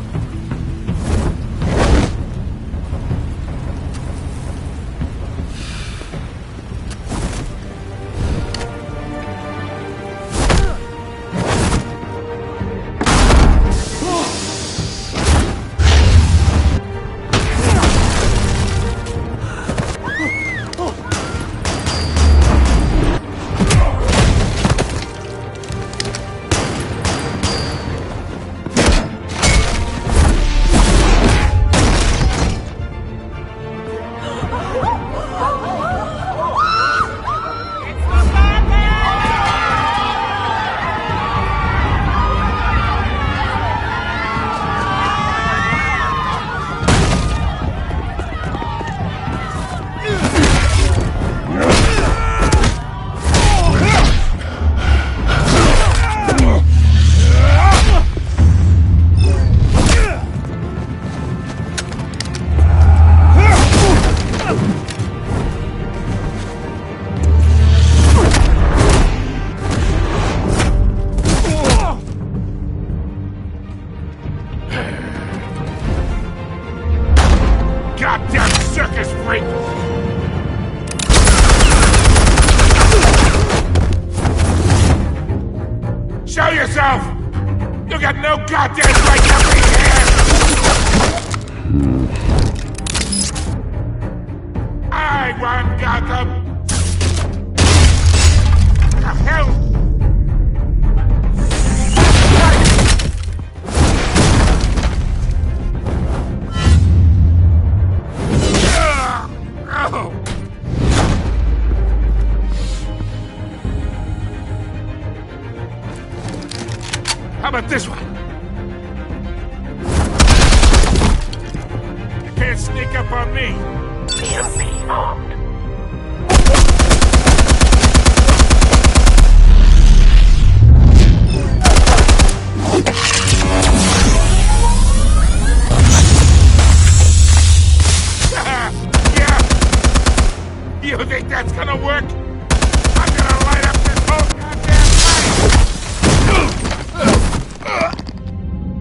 [SPEAKER 13] yourself! You got no goddamn right to be here! I run Gotham! The hell? How about this one? You can't sneak up on me.
[SPEAKER 19] EMP armed.
[SPEAKER 13] Yeah! You think that's gonna work? I'm gonna light up this whole goddamn place!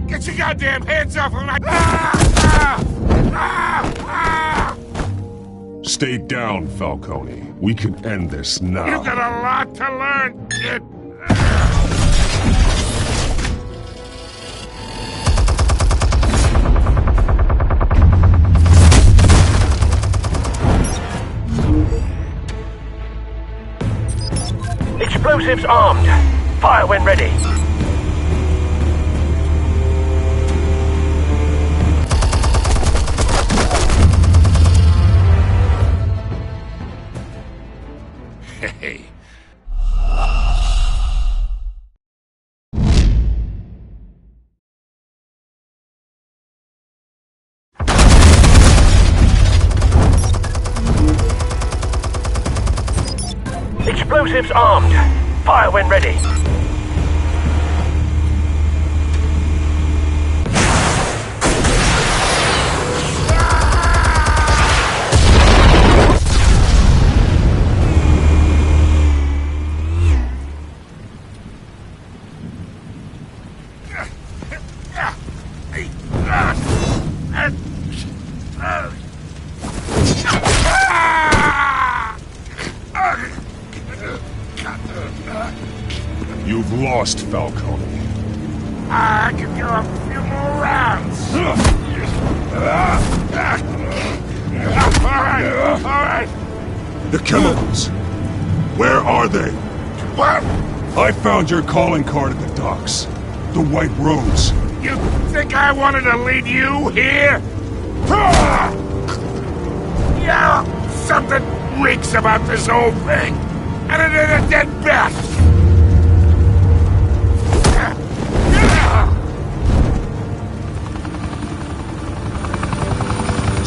[SPEAKER 13] Get your goddamn hands off of my...
[SPEAKER 8] Stay down, Falcone. We can end this now.
[SPEAKER 13] You got a lot to learn, kid.
[SPEAKER 19] Explosives armed. Fire when ready.
[SPEAKER 13] Hey.
[SPEAKER 19] Explosives armed. Fire when ready.
[SPEAKER 8] You've lost, Falcone.
[SPEAKER 13] I could go a few more rounds. All right.
[SPEAKER 8] The chemicals. Where are they?
[SPEAKER 13] What?
[SPEAKER 8] I found your calling card at the docks. The White Rose.
[SPEAKER 13] You think I wanted to lead you here? Yeah, something reeks about this whole thing. And it is a dead bat.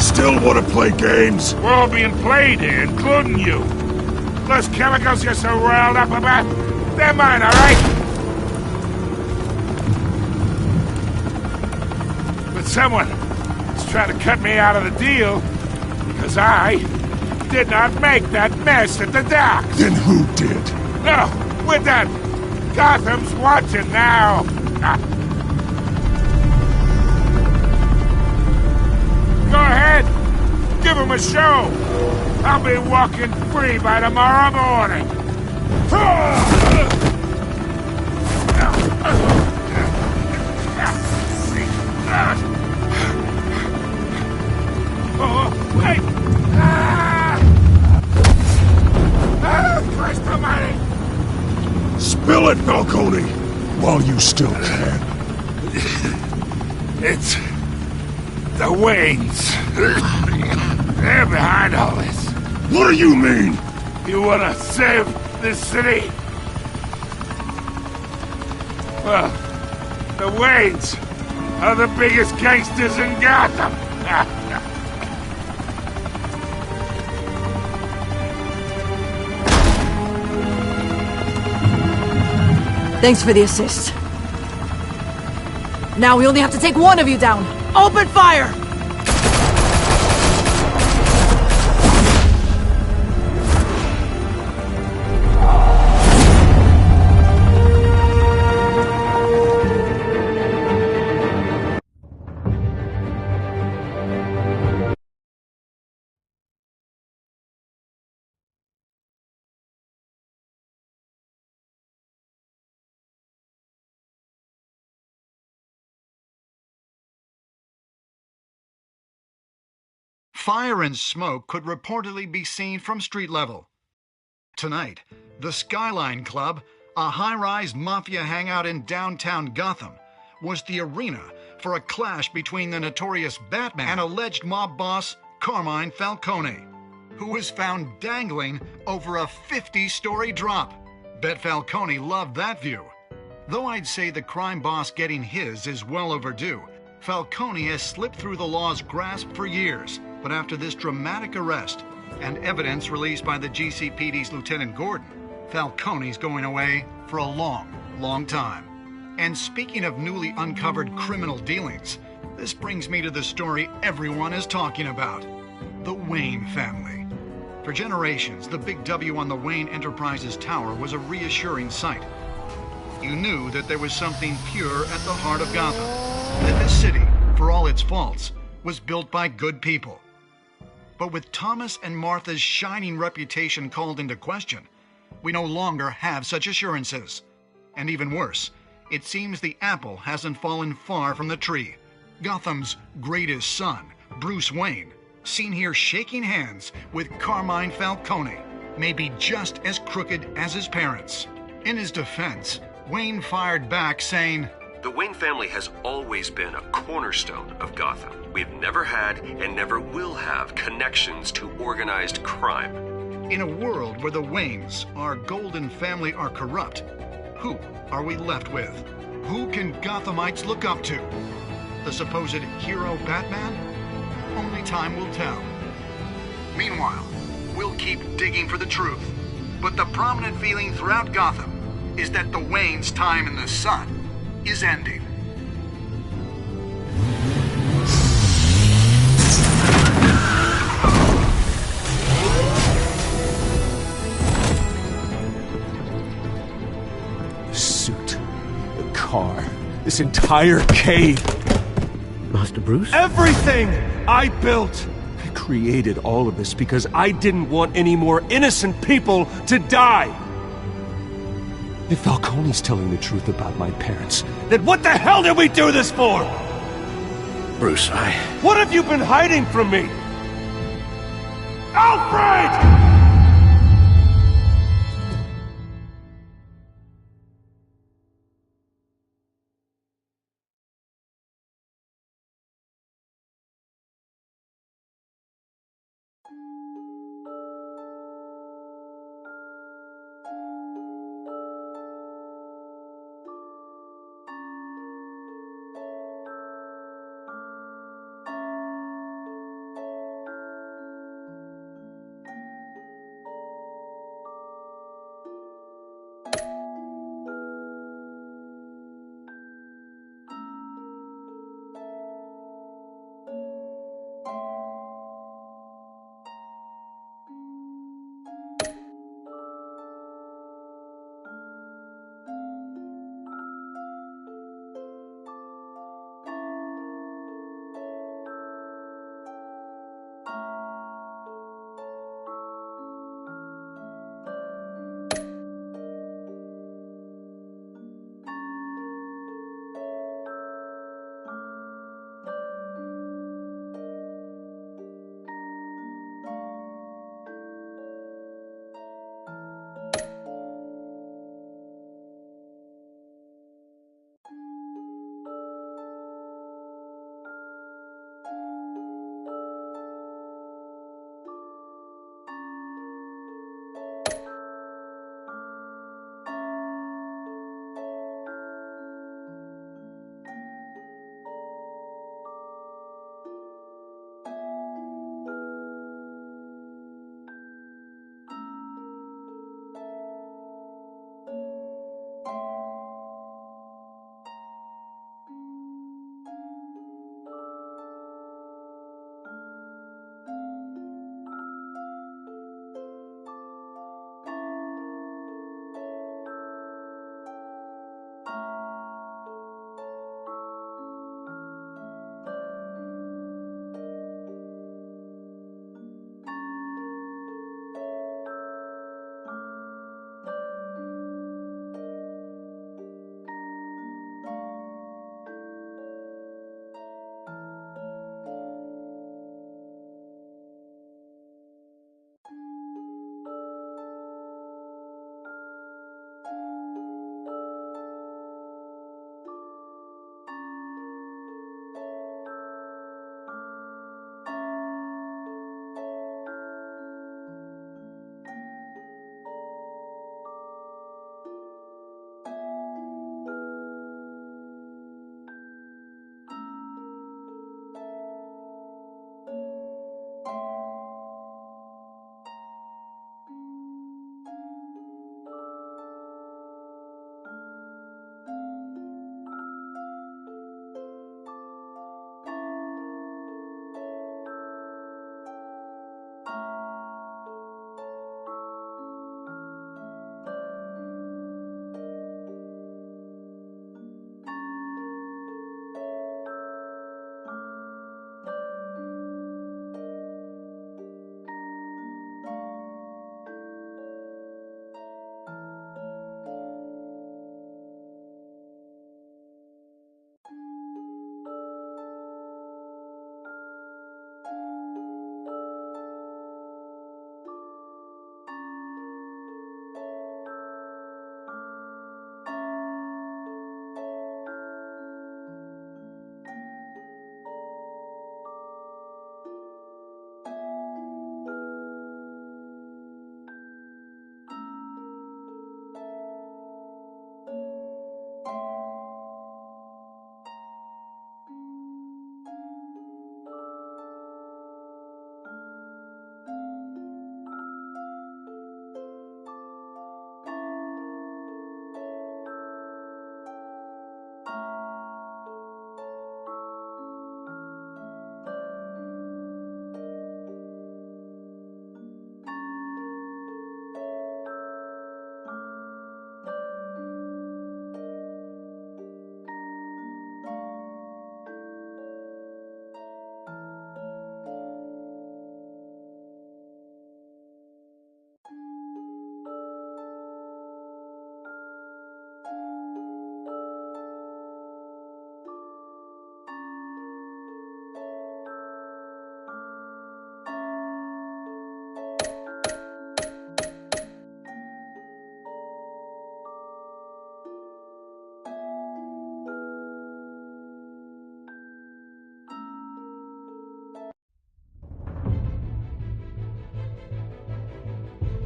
[SPEAKER 8] Still want to play games?
[SPEAKER 13] We're all being played here, including you. Those chemicals you're so riled up about, they're mine, all right? But someone is trying to cut me out of the deal because I did not make that mess at the docks.
[SPEAKER 8] Then who did?
[SPEAKER 13] No, we're done. Gotham's watching now. Go ahead. Give him a show. I'll be walking free by tomorrow morning. Oh, wait! Christ almighty!
[SPEAKER 8] Spill it, Falcone, while you still can.
[SPEAKER 13] It's the Waynes. They're behind all this.
[SPEAKER 8] What do you mean?
[SPEAKER 13] You want to save this city? Well, the Waynes are the biggest gangsters in Gotham.
[SPEAKER 18] Thanks for the assist. Now we only have to take one of you down. Open fire!
[SPEAKER 14] Fire and smoke could reportedly be seen from street level. Tonight, the Skyline Club, a high-rise mafia hangout in downtown Gotham, was the arena for a clash between the notorious Batman and alleged mob boss Carmine Falcone, who was found dangling over a 50-story drop. Bet Falcone loved that view. Though I'd say the crime boss getting his is well overdue, Falcone has slipped through the law's grasp for years. But after this dramatic arrest and evidence released by the GCPD's Lieutenant Gordon, Falcone's going away for a long, long time. And speaking of newly uncovered criminal dealings, this brings me to the story everyone is talking about: the Wayne family. For generations, the big W on the Wayne Enterprises tower was a reassuring sight. You knew that there was something pure at the heart of Gotham, that this city, for all its faults, was built by good people. But with Thomas and Martha's shining reputation called into question, we no longer have such assurances. And even worse, it seems the apple hasn't fallen far from the tree. Gotham's greatest son, Bruce Wayne, seen here shaking hands with Carmine Falcone, may be just as crooked as his parents. In his defense, Wayne fired back saying,
[SPEAKER 7] "The Wayne family has always been a cornerstone of Gotham. We've never had and never will have connections to organized crime."
[SPEAKER 14] In a world where the Waynes, our golden family, are corrupt, who are we left with? Who can Gothamites look up to? The supposed hero Batman? Only time will tell. Meanwhile, we'll keep digging for the truth. But the prominent feeling throughout Gotham is that the Waynes' time in the sun is ending.
[SPEAKER 8] The suit, the car, this entire cave.
[SPEAKER 6] Master Bruce?
[SPEAKER 8] Everything I built! I created all of this because I didn't want any more innocent people to die! If Falcone's telling the truth about my parents, then what the hell did we do this for?
[SPEAKER 6] Bruce,
[SPEAKER 8] What have you been hiding from me? Alfred!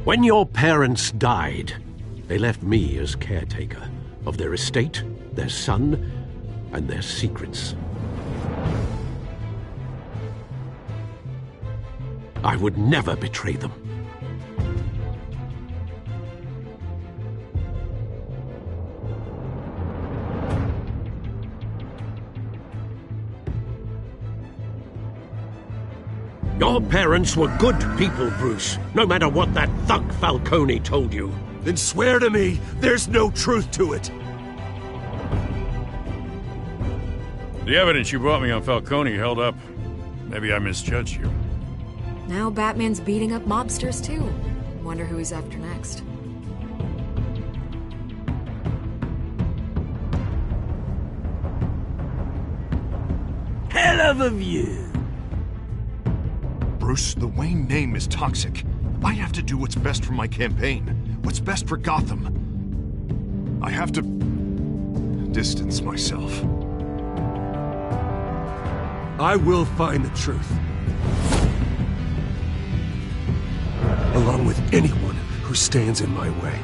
[SPEAKER 6] When your parents died, they left me as caretaker of their estate, their son, and their secrets. I would never betray them. Your parents were good people, Bruce, no matter what that thug Falcone told you.
[SPEAKER 8] Then swear to me there's no truth to it.
[SPEAKER 4] The evidence you brought me on Falcone held up. Maybe I misjudged you.
[SPEAKER 12] Now Batman's beating up mobsters, too. Wonder who he's after next.
[SPEAKER 8] Hell of a view.
[SPEAKER 9] Bruce, the Wayne name is toxic. I have to do what's best for my campaign. What's best for Gotham. I have to distance myself.
[SPEAKER 8] I will find the truth. Along with anyone who stands in my way.